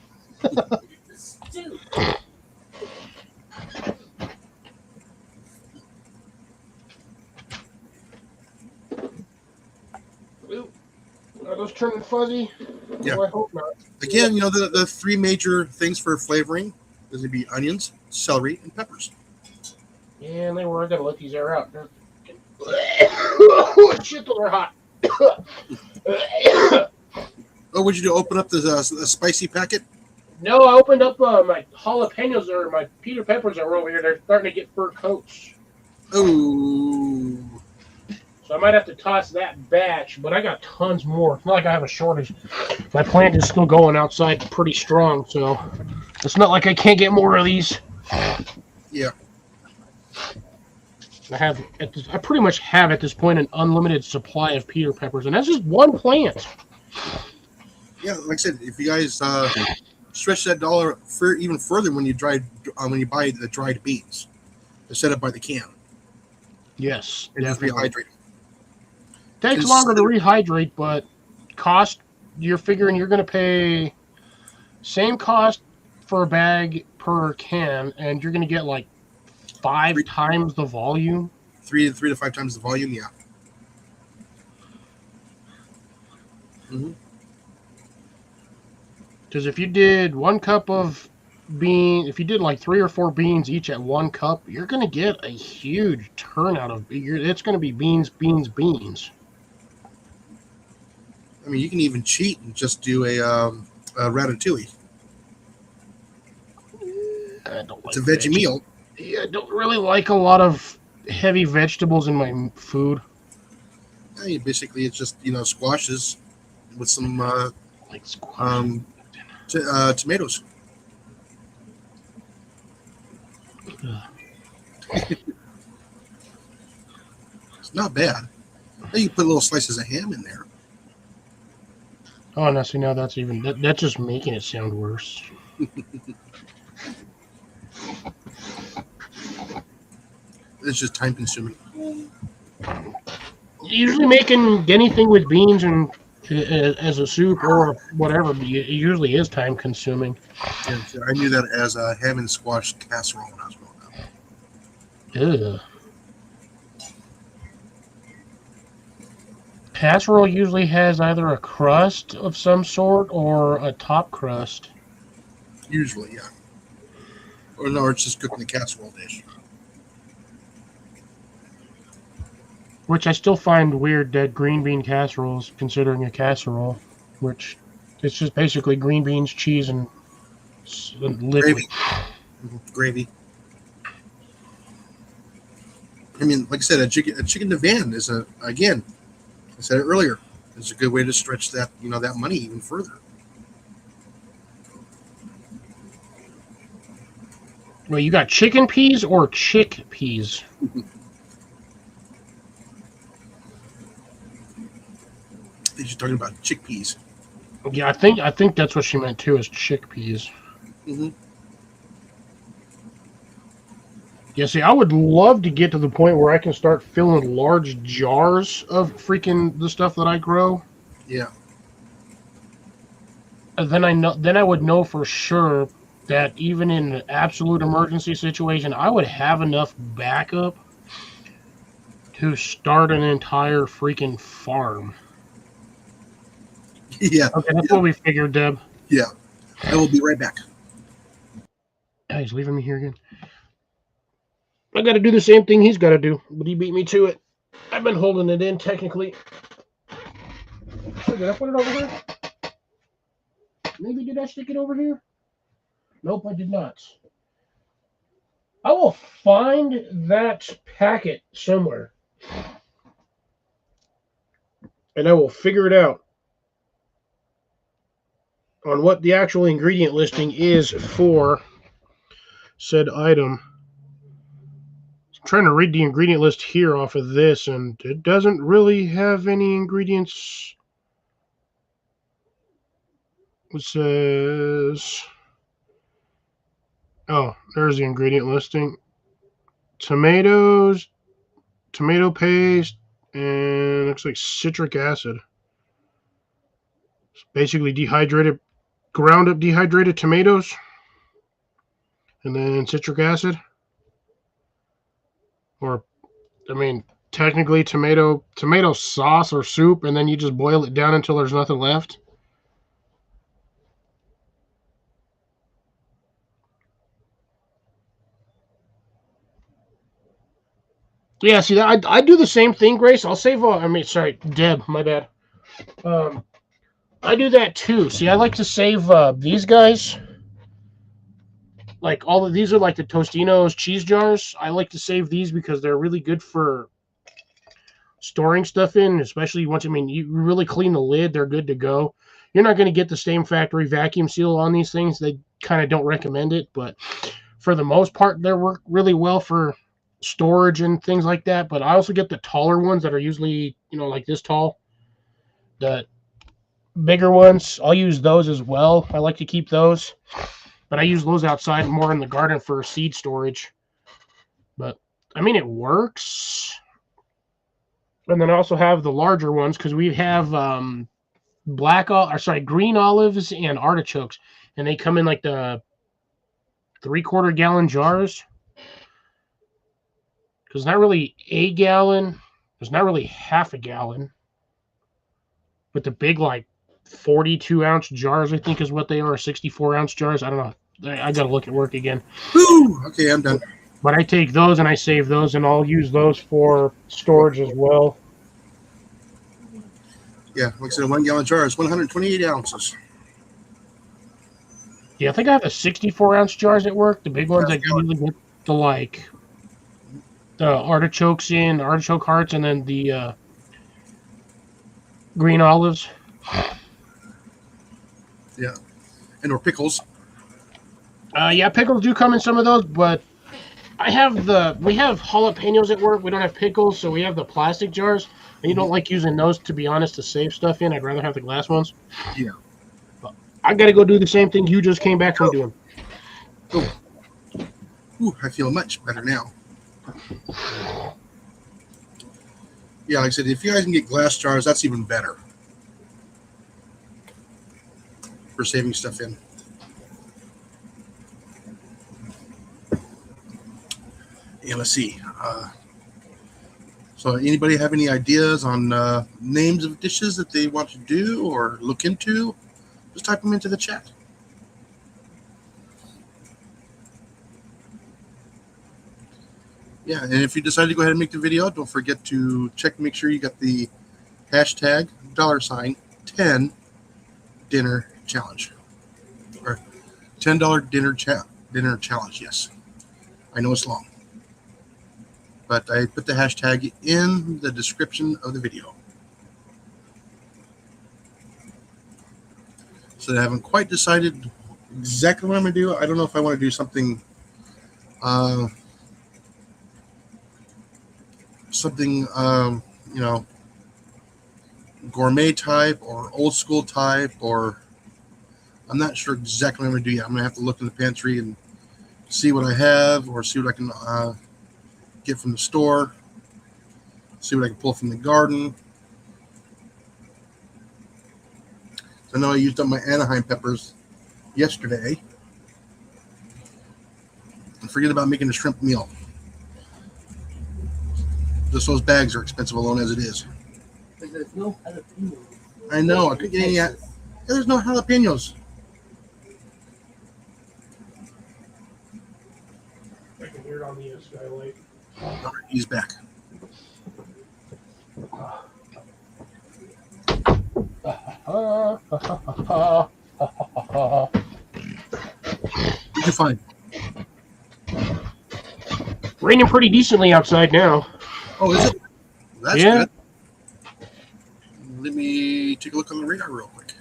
Are those turning fuzzy?
Yeah.
Oh, I hope not.
Again, the 3 major things for flavoring is going to be onions, celery, and peppers.
Yeah, and they were going to let these air out. Oh, shit, those are hot.
Oh, what'd you do? Open up the spicy packet?
No, I opened up my jalapenos or my Peter peppers that were over here. They're starting to get fur coats.
Oh.
So I might have to toss that batch, but I got tons more. It's not like I have a shortage. My plant is still going outside pretty strong, so it's not like I can't get more of these.
Yeah.
I pretty much have at this point an unlimited supply of Peter peppers, and that's just one plant.
Yeah, like I said, if you guys stretch that dollar even further when you buy the dried beans instead of by the can.
Yes,
and just rehydrate them.
Takes longer to rehydrate, but cost, you're figuring you're going to pay same cost for a bag per can, and you're going to get like 5 times the volume.
3 to 5 times the volume, yeah. Mm-hmm.
Because if you did 1 cup of bean, if you did like 3 or 4 beans each at 1 cup, you're going to get a huge turnout of. It's going to be beans, beans, beans.
I mean, you can even cheat and just do a ratatouille. It's a veggie meal.
Yeah, I don't really like a lot of heavy vegetables in my food.
I mean, basically, it's just squashes with some tomatoes. It's not bad. Then you put little slices of ham in there.
Oh, no, see, now that's just making it sound worse.
It's just time consuming.
Usually making anything with beans and as a soup or whatever, it usually is time consuming.
Yeah, so I knew that as a ham and squash casserole when I was growing up.
Ugh. Casserole usually has either a crust of some sort or a top crust.
Usually, yeah. Or no, it's just cooking the casserole dish.
Which I still find weird that green bean casserole is considering a casserole, which it's just basically green beans, cheese, and liquid.
Gravy. Gravy. I mean, like I said, a chicken divan is again, I said it earlier, is a good way to stretch that that money even further.
Well, you got chicken peas or chickpeas?
I think she's talking about chickpeas.
Yeah, I think that's what she meant too, is chickpeas.
Mm-hmm.
Yeah, see, I would love to get to the point where I can start filling large jars of freaking the stuff that I grow.
Yeah.
And then I would know for sure that even in an absolute emergency situation, I would have enough backup to start an entire freaking farm.
Yeah.
Okay, that's what we figured, Deb.
Yeah. I will be right back.
Oh, he's leaving me here again. I got to do the same thing he's got to do, but he beat me to it. I've been holding it in technically. Did I put it over here? Maybe did I stick it over here? Nope, I did not. I will find that packet somewhere. And I will figure it out on what the actual ingredient listing is for said item. I'm trying to read the ingredient list here off of this, and it doesn't really have any ingredients. It says, oh, there's the ingredient listing. Tomatoes, tomato paste, and looks like citric acid. It's basically ground up dehydrated tomatoes, and then citric acid. Or, I mean, technically tomato sauce or soup, and then you just boil it down until there's nothing left. Yeah, see, I do the same thing, Grace. I'll save. Sorry, Deb. My bad. I do that too. See, I like to save these guys. Like all of these are like the Tostino's cheese jars. I like to save these because they're really good for storing stuff in, especially once. I mean, you really clean the lid; they're good to go. You're not going to get the same factory vacuum seal on these things. They kind of don't recommend it, but for the most part, they work really well for storage and things like that. But I also get the taller ones that are usually, like this tall. The bigger ones, I'll use those as well. I like to keep those, but I use those outside more in the garden for seed storage. But I mean, it works. And then I also have the larger ones because we have green olives and artichokes, and they come in like the 3/4 gallon jars. Because it's not really a gallon. It's not really half a gallon. But the big, 42-ounce jars, I think is what they are, 64-ounce jars. I don't know. I got to look at work again.
Woo! Okay, I'm done.
But I take those and I save those, and I'll use those for storage as well.
Yeah, like I said, a 1 gallon jar is 128 ounces.
Yeah, I think I have the 64-ounce jars at work. The big ones I usually get the artichokes in, artichoke hearts, and then the green olives.
Yeah, and/or pickles.
Yeah, pickles do come in some of those, but we have jalapenos at work. We don't have pickles, so we have the plastic jars. And you don't like using those, to be honest, to save stuff in. I'd rather have the glass ones.
Yeah.
But I got to go do the same thing you just came back from doing.
Oh. Ooh, I feel much better now. Yeah, like I said, if you guys can get glass jars, that's even better for saving stuff in. Yeah, let's see. So anybody have any ideas on names of dishes that they want to do or look into? Just type them into the chat. Yeah, and if you decide to go ahead and make the video, don't forget to make sure you got the hashtag $10 dinner challenge. Or $10 dinner challenge, yes. I know it's long. But I put the hashtag in the description of the video. So I haven't quite decided exactly what I'm going to do. I don't know if I want to do something gourmet type or old school type, or I'm not sure exactly what I'm going to do yet. I'm going to have to look in the pantry and see what I have, or see what I can get from the store, see what I can pull from the garden. I know I used up my Anaheim peppers yesterday. And forget about making a shrimp meal. Just those bags are expensive alone as it is.
But there's no jalapenos.
I know. I couldn't get any yet. There's no jalapenos.
I can hear it on the skylight.
All right, he's back. What'd you find?
Raining pretty decently outside now.
Oh, is it? That's
Yeah.
good. Let me take a look on the radar real quick.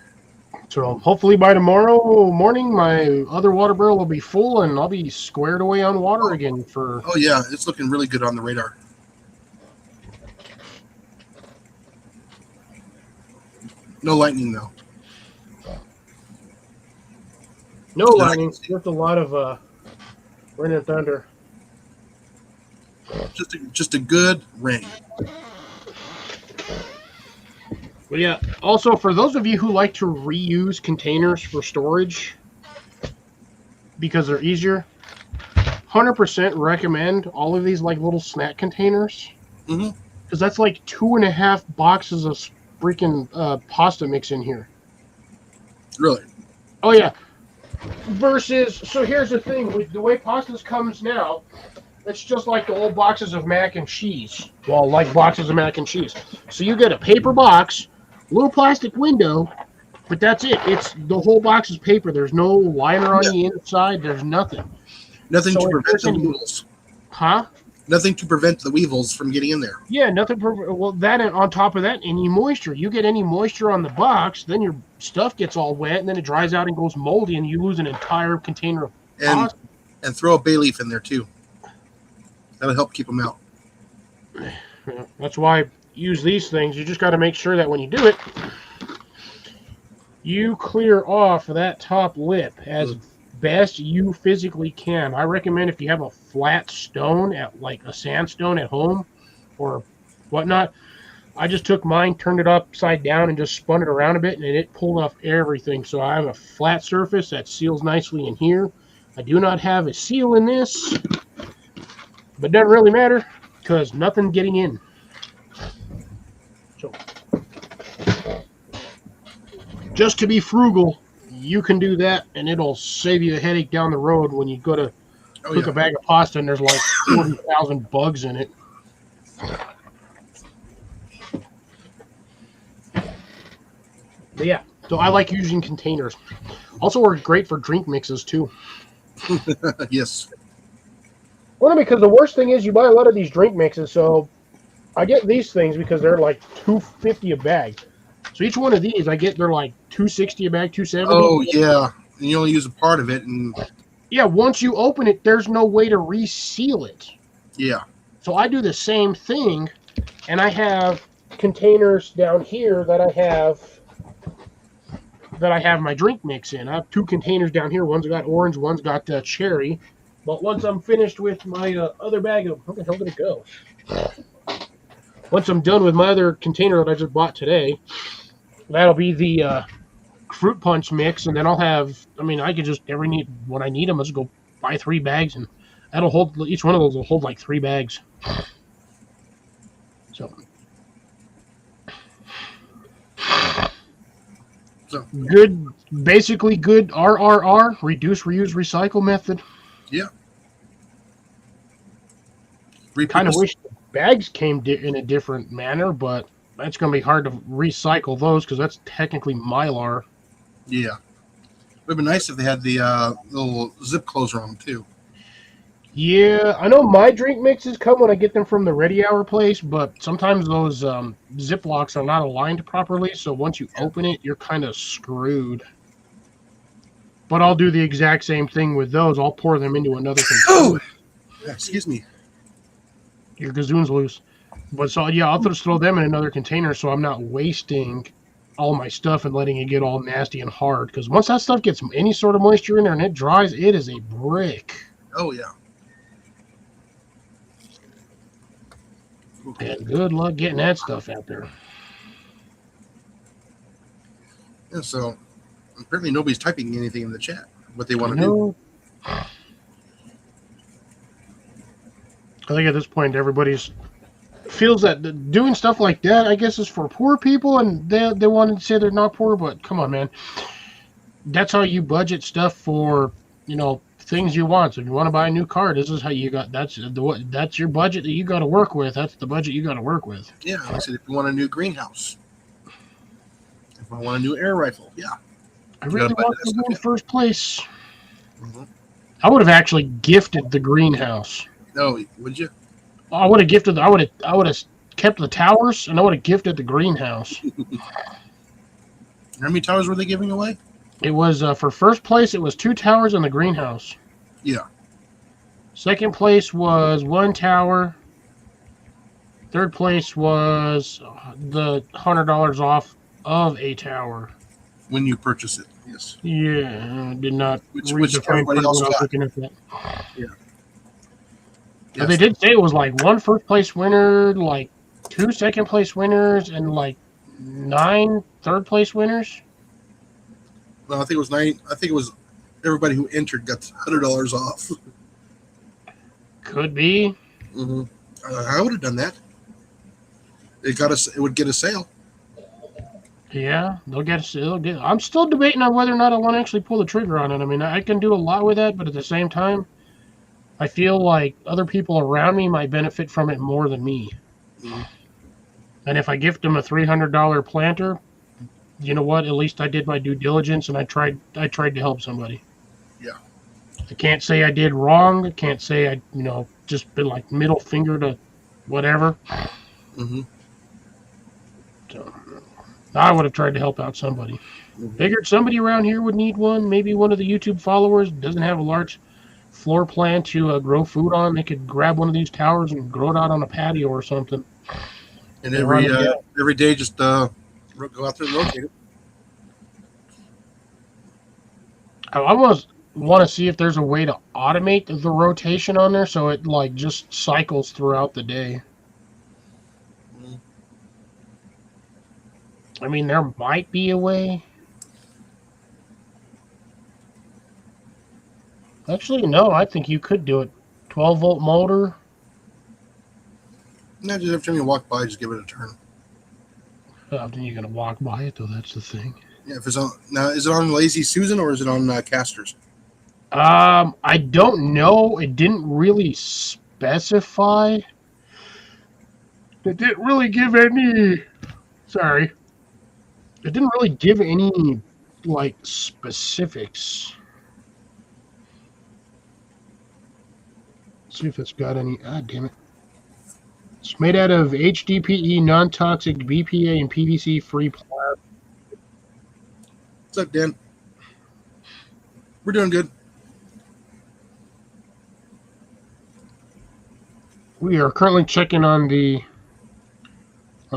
So hopefully by tomorrow morning, my other water barrel will be full and I'll be squared away on water again for...
Oh, yeah. It's looking really good on the radar. No lightning, though.
No lightning, just a lot of rain and thunder.
Just a good rain.
But yeah, also for those of you who like to reuse containers for storage because they're easier, 100% recommend all of these like little snack containers.
Mm-hmm.
Because that's like 2.5 boxes of freaking pasta mix in here.
Really?
Oh yeah. Versus, so here's the thing, with the way pastas comes now, it's just like the old boxes of mac and cheese. Well, like boxes of mac and cheese. So you get a paper box, little plastic window, but that's it. It's the whole box is paper. There's no liner on the inside. There's nothing.
Nothing
So
to
if
prevent
there's
the
any-
weevils.
Huh?
Nothing to prevent the weevils from getting in there.
Yeah, nothing. Well, that and on top of that, any moisture. You get any moisture on the box, then your stuff gets all wet, and then it dries out and goes moldy, and you lose an entire container of pasta.
And throw a bay leaf in there too. That'll help keep them out.
Yeah, that's why I use these things. You just got to make sure that when you do it, you clear off that top lip as best you physically can. I recommend if you have a flat stone, at like a sandstone at home or whatnot, I just took mine, turned it upside down, and just spun it around a bit, and it pulled off everything. So I have a flat surface that seals nicely in here. I do not have a seal in this, but it doesn't really matter because nothing getting in. So just to be frugal, you can do that, and it'll save you a headache down the road when you go to cook a bag of pasta and there's like 40,000 bugs in it. But yeah, so I like using containers. Also works great for drink mixes too.
Yes.
Well, because the worst thing is you buy a lot of these drink mixes, so I get these things because they're like $2.50 a bag. So each one of these they're like $2.60 a bag, $2.70.
Oh yeah, and you only use a part of it, and
yeah, once you open it, there's no way to reseal it.
yeah.
So I do the same thing, and I have containers down here that I have my drink mix in. I have 2 containers down here. One's got orange, one's got cherry. But once I'm finished with my other bag of, where the hell did it go? Once I'm done with my other container that I just bought today, that'll be the fruit punch mix, and then I'll have. I mean, I could just when I need them, I'll just go buy 3 bags, and that'll hold. Each one of those will hold like 3 bags. So good, basically good RRR, reduce, reuse, recycle method.
Yeah.
Kind of
Repurpose.
wish the bags came in a different manner, but that's going to be hard to recycle those because that's technically Mylar.
Yeah. It would be nice if they had the little zip closer on them too.
Yeah, I know my drink mixes come when I get them from the Ready Hour place, but sometimes those Ziplocs are not aligned properly, so once you open it, you're kind of screwed. But I'll do the exact same thing with those. I'll pour them into another container.
Excuse me.
Your gazoon's loose. But so, yeah, I'll just throw them in another container so I'm not wasting all my stuff and letting it get all nasty and hard. Because once that stuff gets any sort of moisture in there and it dries, it is a brick.
Oh yeah.
And good luck getting that stuff out there.
Yeah, so apparently nobody's typing anything in the chat. What they want to do.
No. I think at this point everybody's feels that doing stuff like that, I guess, is for poor people, and they want to say they're not poor, but come on, man. That's how you budget stuff for, things you want. So if you want to buy a new car, this is how you got. That's your budget that you got to work with. That's the budget you got to work with.
Yeah, like I said, if you want a new greenhouse, if I want a new air rifle, yeah.
I really want to win first place.
Mm-hmm.
I would have actually gifted the greenhouse.
No, would you?
I would have gifted. I would have kept the towers, and I would have gifted the greenhouse.
How many towers were they giving away?
It was for first place. It was 2 towers and the greenhouse.
Yeah.
Second place was 1 tower. Third place was the $100 off of a tower.
When you purchase it, yes.
Yeah, did not.
Which
everybody
else got.
looking at that.
Yeah.
But they did say it was like 1 first place winner, like 2 second place winners, and like 9 third place winners.
No, I think it was 9. I think it was everybody who entered got $100 off.
Could be.
Mm-hmm. I would have done that. It would get a sale.
Yeah, they'll get. I'm still debating on whether or not I want to actually pull the trigger on it. I mean, I can do a lot with that, but at the same time, I feel like other people around me might benefit from it more than me.
Mm-hmm.
And if I gift them a $300 planter, you know what? At least I did my due diligence and I tried to help somebody.
Yeah.
I can't say I did wrong. I can't say I, just been like middle finger to whatever.
Mm-hmm.
So I would have tried to help out somebody.
Mm-hmm.
Figured somebody around here would need one. Maybe one of the YouTube followers doesn't have a large floor plan to grow food on. They could grab one of these towers and grow it out on a patio or something.
And every day just go out there and rotate it.
I almost want to see if there's a way to automate the rotation on there so it like just cycles throughout the day.
Mm-hmm.
I mean, there might be a way. Actually, no, I think you could do it. 12-volt motor.
No, just every time you walk by, just give it a turn.
Then you're going to walk by it, though. That's the thing.
Yeah, if it's on now, is it on Lazy Susan or is it on casters?
I don't know. It didn't really specify. It didn't really give any. Sorry. It didn't really give any like specifics. Let's see if it's got any. Ah, damn it. It's made out of HDPE, non-toxic BPA, and PVC-free plastic.
What's up, Dan? We're doing good.
We are currently checking on a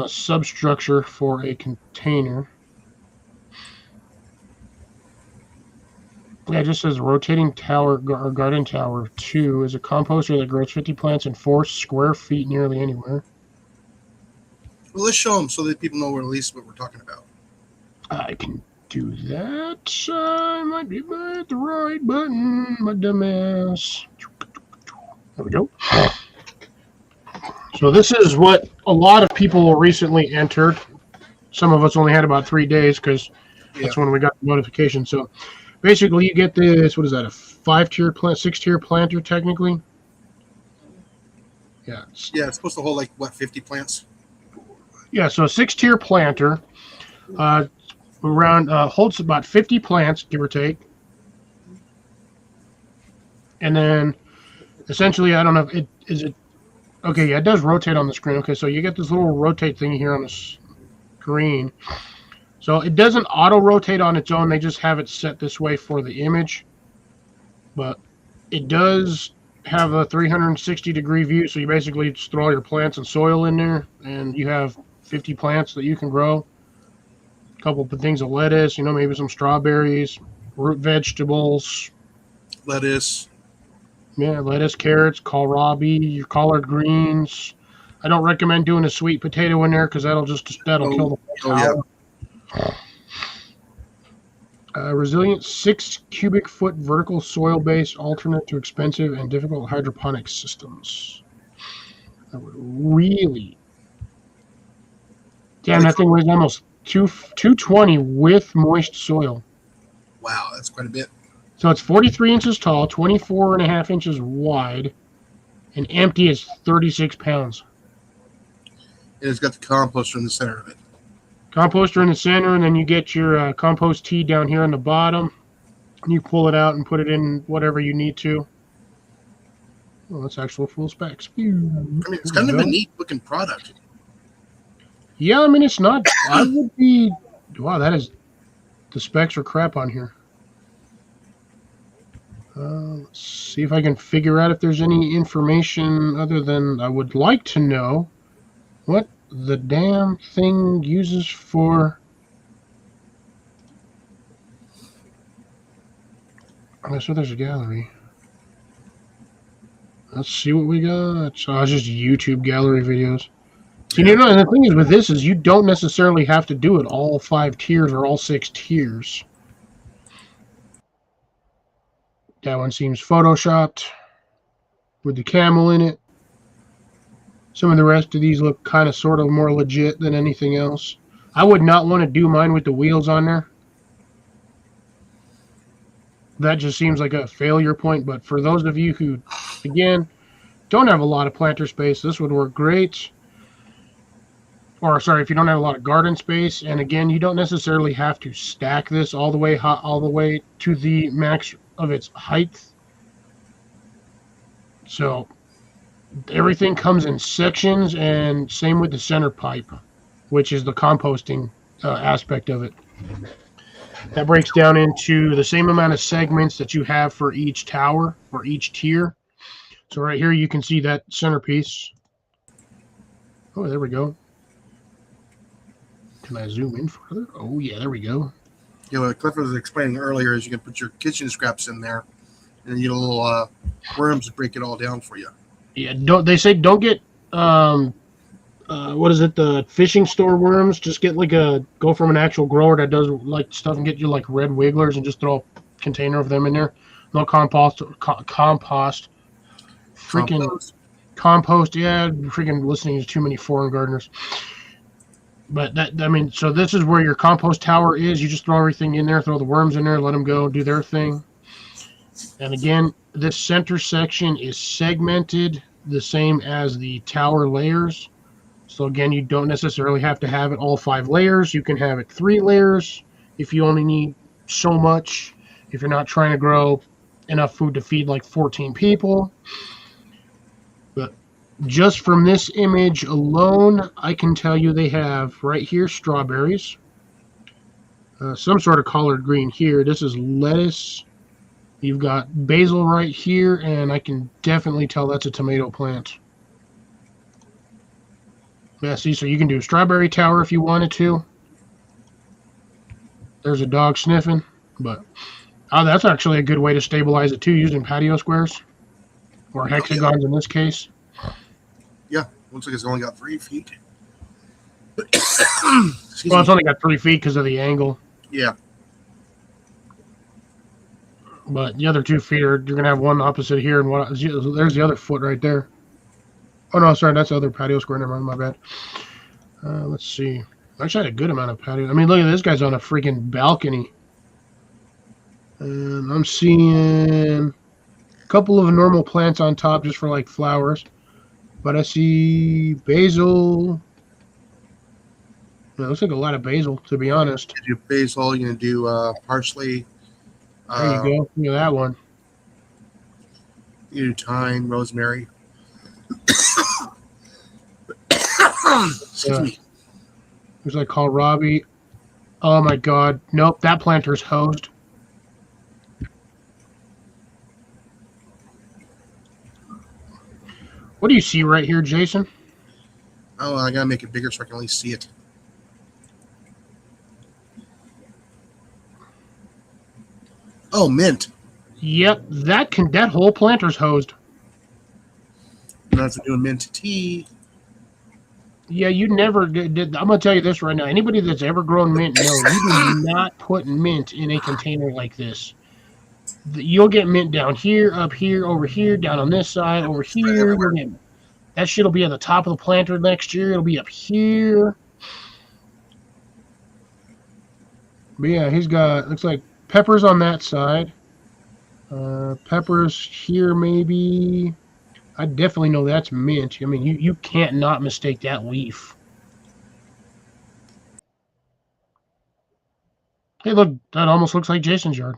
substructure for a container. Yeah, it just says rotating tower or garden tower 2 is a composter that grows 50 plants in 4 square feet nearly anywhere.
Well, let's show them so that people know at least what we're talking about.
I can do that. I might be by the right button, my dumbass. There we go. So this is what a lot of people recently entered. Some of us only had about 3 days because that's when we got the notification. So basically, you get this. What is that? A 5-tier plant, 6-tier planter, technically. Yeah.
Yeah, it's supposed to hold like what, 50 plants?
Yeah. So a 6-tier planter, holds about 50 plants, give or take. And then, essentially, I don't know if it is it. Okay, yeah, it does rotate on the screen. Okay, so you get this little rotate thing here on the screen. So it doesn't auto-rotate on its own. They just have it set this way for the image. But it does have a 360-degree view, so you basically just throw all your plants and soil in there, and you have 50 plants that you can grow. A couple of things of lettuce, maybe some strawberries, root vegetables.
Lettuce.
Yeah, lettuce, carrots, kohlrabi, your collard greens. I don't recommend doing a sweet potato in there because that'll kill the
Oh,
flower. Resilient 6 cubic foot vertical soil base alternate to expensive and difficult hydroponic systems. That would really. Damn, that thing weighs almost 220 with moist soil.
Wow, that's quite a bit.
So it's 43 inches tall, 24.5 inches wide, and empty is 36 pounds.
And it's got the composter in the center of it.
Composter in the center, and then you get your compost tea down here on the bottom. You pull it out and put it in whatever you need to. Well, that's actual full specs.
I mean, it's kind of a neat looking product.
Yeah, I mean, it's not. I would be. Wow, that is. The specs are crap on here. Let's see if I can figure out if there's any information other than I would like to know what the damn thing uses for. Okay, so there's a gallery. Let's see what we got. So it's just YouTube gallery videos. So, and the thing is with this is you don't necessarily have to do it all 5 tiers or all 6 tiers. That one seems photoshopped with the camel in it. Some of the rest of these look kind of sort of more legit than anything else. I would not want to do mine with the wheels on there. That just seems like a failure point. But for those of you who, again, don't have a lot of planter space, this would work great. Or, sorry, if you don't have a lot of garden space. And again, you don't necessarily have to stack this all the way to the max of its height. So everything comes in sections, and same with the center pipe, which is the composting aspect of it. That breaks down into the same amount of segments that you have for each tower or each tier. So right here you can see that centerpiece. Oh, there we go. Can I zoom in further? Oh yeah, there we go.
Yeah, what Cliff was explaining earlier is you can put your kitchen scraps in there, and then you get a little worms to break it all down for you.
Yeah, don't get what is it, the fishing store worms? Just get go from an actual grower that does like stuff and get you like red wigglers and just throw a container of them in there. No compost. Freaking compost. Yeah, freaking listening to too many foreign gardeners. But so this is where your compost tower is. You just throw everything in there, throw the worms in there, let them go do their thing. And again, this center section is segmented the same as the tower layers. So again, you don't necessarily have to have it all 5 layers. You can have it 3 layers if you only need so much. If you're not trying to grow enough food to feed like 14 people. But just from this image alone, I can tell you they have right here strawberries. Some sort of collard green here. This is lettuce. You've got basil right here, and I can definitely tell that's a tomato plant. Yeah, see, so you can do a strawberry tower if you wanted to. There's a dog sniffing, but Oh, that's actually a good way to stabilize it too, using patio squares or hexagons in this case.
Yeah, looks like it's only got 3 feet.
Well, it's only got 3 feet because of the angle,
Yeah,
but the other 2 feet are you're gonna have one opposite here and one. There's the other foot right there. Oh no, sorry, that's the other patio square. Never mind, my bad. Let's see. Actually, I had a good amount of patio. I mean, look at this guy's on a freaking balcony. And I'm seeing a couple of normal plants on top just for like flowers. But I see basil. It looks like a lot of basil, to be honest.
you do basil, you're gonna do parsley.
There you go. Look at that one.
You do thyme, rosemary. Excuse me.
There's like kohlrabi. Oh my god. Nope, that planter's hosed. What do you see right here, Jason?
Oh, I gotta make it bigger so I can at least see it. Oh, mint.
Yep, that whole planter's hosed.
Now it's doing mint tea.
Yeah, you never did. I'm gonna tell you this right now. Anybody that's ever grown mint knows you do not put mint in a container like this. You'll get mint down here, up here, over here, down on this side, over here. That shit'll be at the top of the planter next year. It'll be up here. But yeah, he's got, looks like peppers on that side. Peppers here maybe. I definitely know that's mint. I mean, you can't not mistake that leaf. Hey, look, that almost looks like Jason's yard.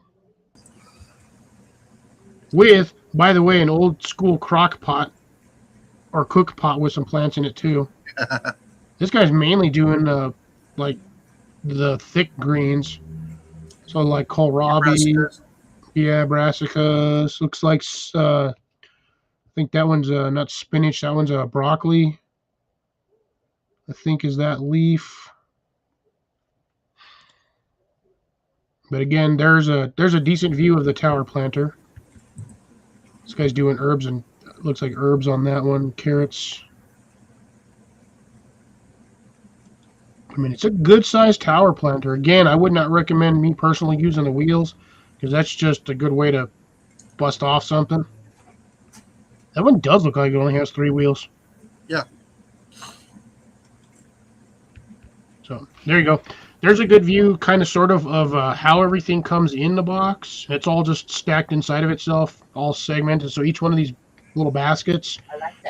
With, by the way, an old school crock pot or cook pot with some plants in it too. This guy's mainly doing like the thick greens. So like kohlrabi, yeah, brassicas. Looks like I think that one's not spinach. That one's a broccoli. I think is that leaf. But again, there's a decent view of the tower planter. This guy's doing herbs and looks like herbs on that one. Carrots. I mean, it's a good sized tower planter. Again, I would not recommend me personally using the wheels because that's just a good way to bust off something. That one does look like it only has 3 wheels.
Yeah.
So there you go. There's a good view, kind of, sort of how everything comes in the box. It's all just stacked inside of itself, all segmented. So each one of these little baskets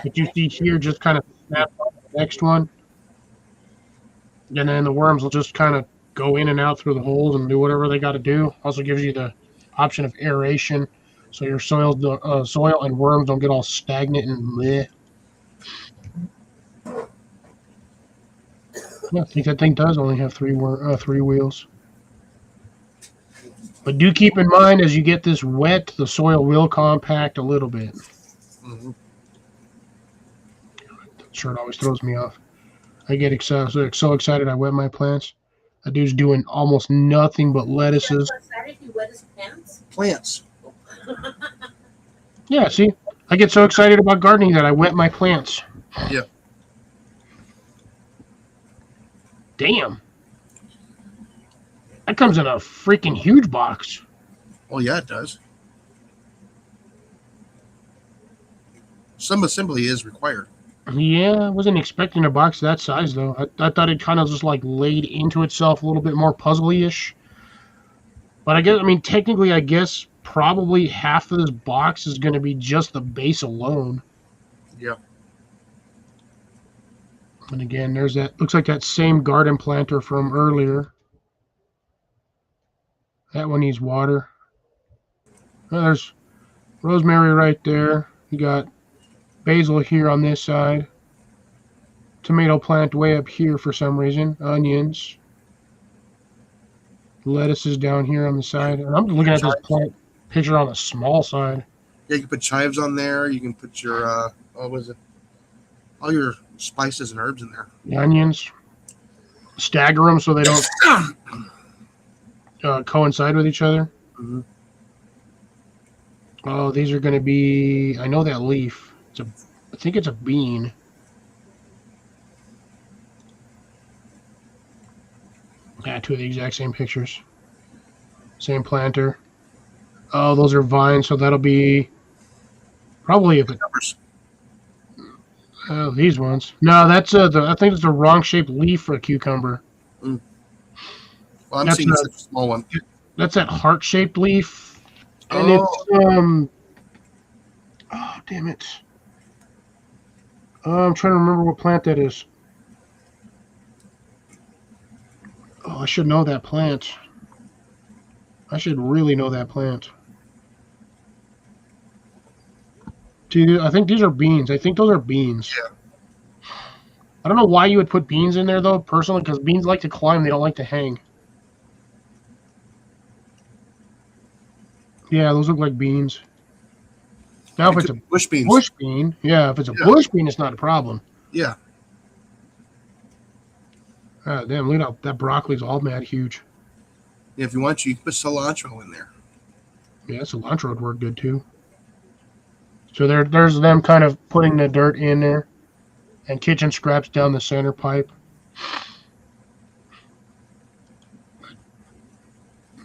that you see here just kind of snap on the next one. And then the worms will just kind of go in and out through the holes and do whatever they got to do. Also gives you the option of aeration. So your soil and worms don't get all stagnant and bleh. Yeah, I think that thing does only have 3 wheels. But do keep in mind, as you get this wet, the soil will compact a little bit.
Mm-hmm.
That shirt always throws me off. I get so excited I wet my plants. That dude's doing almost nothing but lettuces.
You wet his pants?
Plants.
Yeah, see? I get so excited about gardening that I wet my plants.
Yeah.
Damn. That comes in a freaking huge box.
Oh, yeah, it does. Some assembly is required.
Yeah, I wasn't expecting a box that size, though. I thought it kind of just, like, laid into itself a little bit more puzzly-ish. But I mean, technically, I guess probably half of this box is going to be just the base alone.
Yeah.
And again, there's that, looks like that same garden planter from earlier. That one needs water. Oh, there's rosemary right there. You got basil here on this side. Tomato plant way up here for some reason. Onions. Lettuce is down here on the side. And I'm looking at this plant picture on the small side.
Yeah, you can put chives on there. You can put your, what was it? All your spices and herbs in there.
The onions. Stagger them so they don't coincide with each other.
Mm-hmm.
Oh, these are going to be. I know that leaf. I think it's a bean. Yeah, two of the exact same pictures. Same planter. Oh, those are vines, so that'll be probably if it.
Numbers.
Oh, these ones. No, that's I think it's the wrong shaped leaf for a cucumber.
Well, I'm
That's
seeing such a small one.
that's that heart shaped leaf, and
Oh,
it's Oh, damn it. I'm trying to remember what plant that is. Oh, I should know that plant. I should really know that plant. Dude, I think these are beans. I think those are beans.
yeah.
I don't know why you would put beans in there, though, personally, because beans like to climb. They don't like to hang. Yeah, those look like beans. Now, if
It
it's
could
a
be bush beans.
bush bean, yeah, if it's a
Yeah.
bush bean, it's not a problem.
Yeah.
Ah, damn, look at that broccoli's all mad huge.
If you want, you can put cilantro in there.
Yeah, cilantro would work good, too. So there's them kind of putting the dirt in there and kitchen scraps down the center pipe.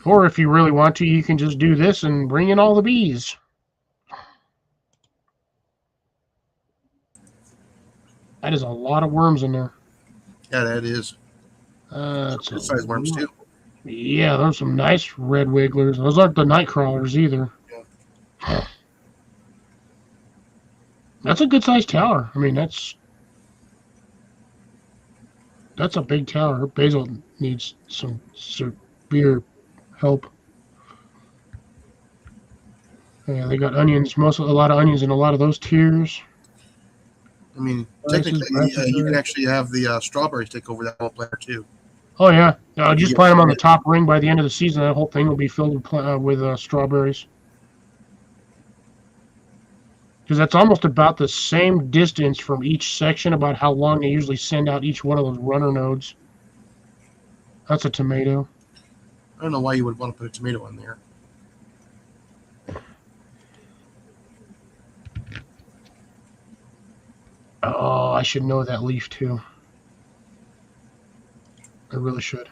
Or if you really want to, you can just do this and bring in all the bees. That is a lot of worms in there.
Yeah, that is.
That's
Good size worms too.
Yeah, those are some nice red wigglers. Those aren't the night crawlers either.
Yeah.
That's a good sized tower. I mean, that's a big tower. Basil needs some severe help. Yeah, they got onions. A lot of onions in a lot of those tiers.
I mean,
Rice is
technically, you
necessary.
can actually have the strawberries take over that whole planter too.
Oh yeah, just
Yeah.
plant them on the top ring. By the end of the season, that whole thing will be filled with strawberries. Because that's almost about the same distance from each section, about how long they usually send out each one of those runner nodes. That's a tomato.
I don't know why you would want to put a tomato in there.
Oh, I should know that leaf too. I really should.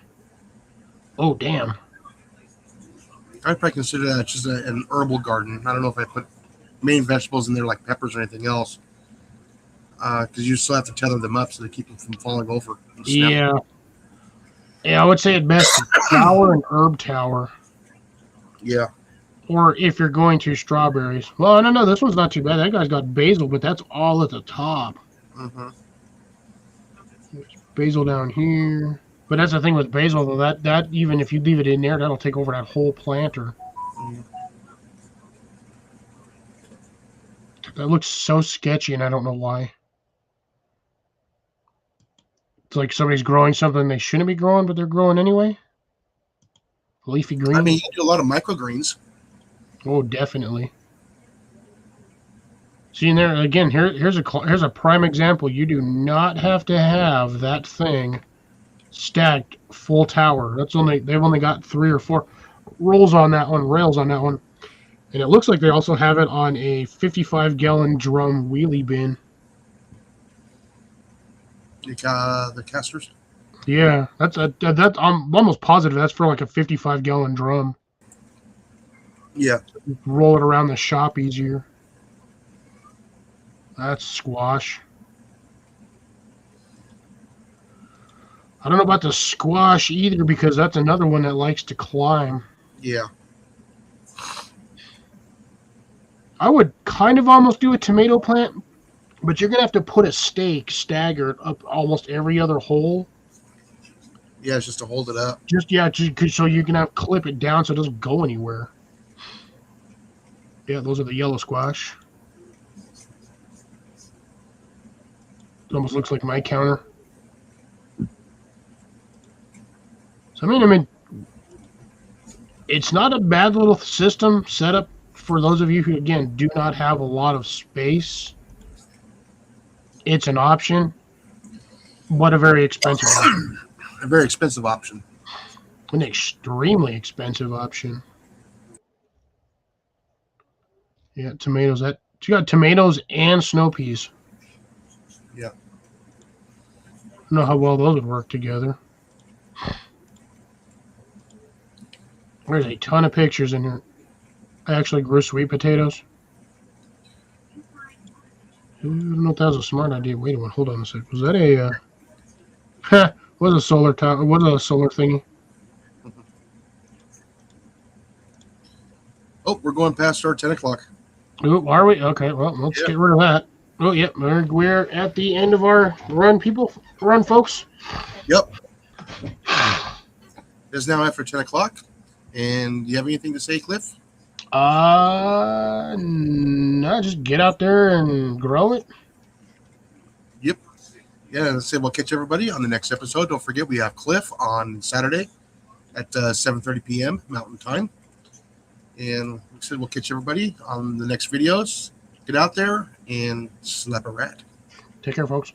Oh, damn.
I'd probably consider that just an herbal garden. I don't know if I put main vegetables in there like peppers or anything else. Because you still have to tether them up so they keep them from falling over. And snap.
Yeah. Yeah, I would say at best tower and herb tower.
Yeah.
Or if you're going to strawberries. Well, I don't know. This one's not too bad. That guy's got basil, but that's all at the top.
Mm-hmm.
Basil down here. But that's the thing with basil, though. That even if you leave it in there, that'll take over that whole planter.
Mm.
That looks so sketchy, and I don't know why. It's like somebody's growing something they shouldn't be growing, but they're growing anyway. Leafy green.
I mean, you do a lot of microgreens.
Oh, definitely. See, and there again. Here's a prime example. You do not have to have that thing stacked full tower. They've only got 3 or 4 rails on that one, and it looks like they also have it on a 55-gallon drum wheelie bin.
The casters.
Yeah, I'm almost positive that's for like a 55-gallon drum.
Yeah.
Roll it around the shop easier. That's squash. I don't know about the squash either because that's another one that likes to climb.
Yeah.
I would kind of almost do a tomato plant, but you're going to have to put a stake staggered up almost every other hole.
Yeah, it's just to hold it up.
So you can clip it down so it doesn't go anywhere. Yeah, those are the yellow squash. It almost looks like my counter. So I mean, it's not a bad little system setup for those of you who, again, do not have a lot of space. It's an option, but a very expensive option.
A very expensive option.
An extremely expensive option. Yeah, tomatoes. That you got tomatoes and snow peas.
Yeah.
I don't know how well those would work together. There's a ton of pictures in here. I actually grew sweet potatoes. I don't know if that was a smart idea. Wait a minute. Hold on a sec. Was that a was a solar tower? Was a solar thingy?
Oh, we're going past our 10 o'clock.
Oh, are we? Okay. Well, let's get rid of that. Oh, yep. We're at the end of our run, folks.
Yep. It's now after 10 o'clock. And do you have anything to say, Cliff?
No, just get out there and grow it.
Yep. Yeah, let's say we'll catch everybody on the next episode. Don't forget, we have Cliff on Saturday at 7:30 p.m. Mountain Time. And like I said, we'll catch everybody on the next videos. Get out there and slap a rat.
Take care, folks.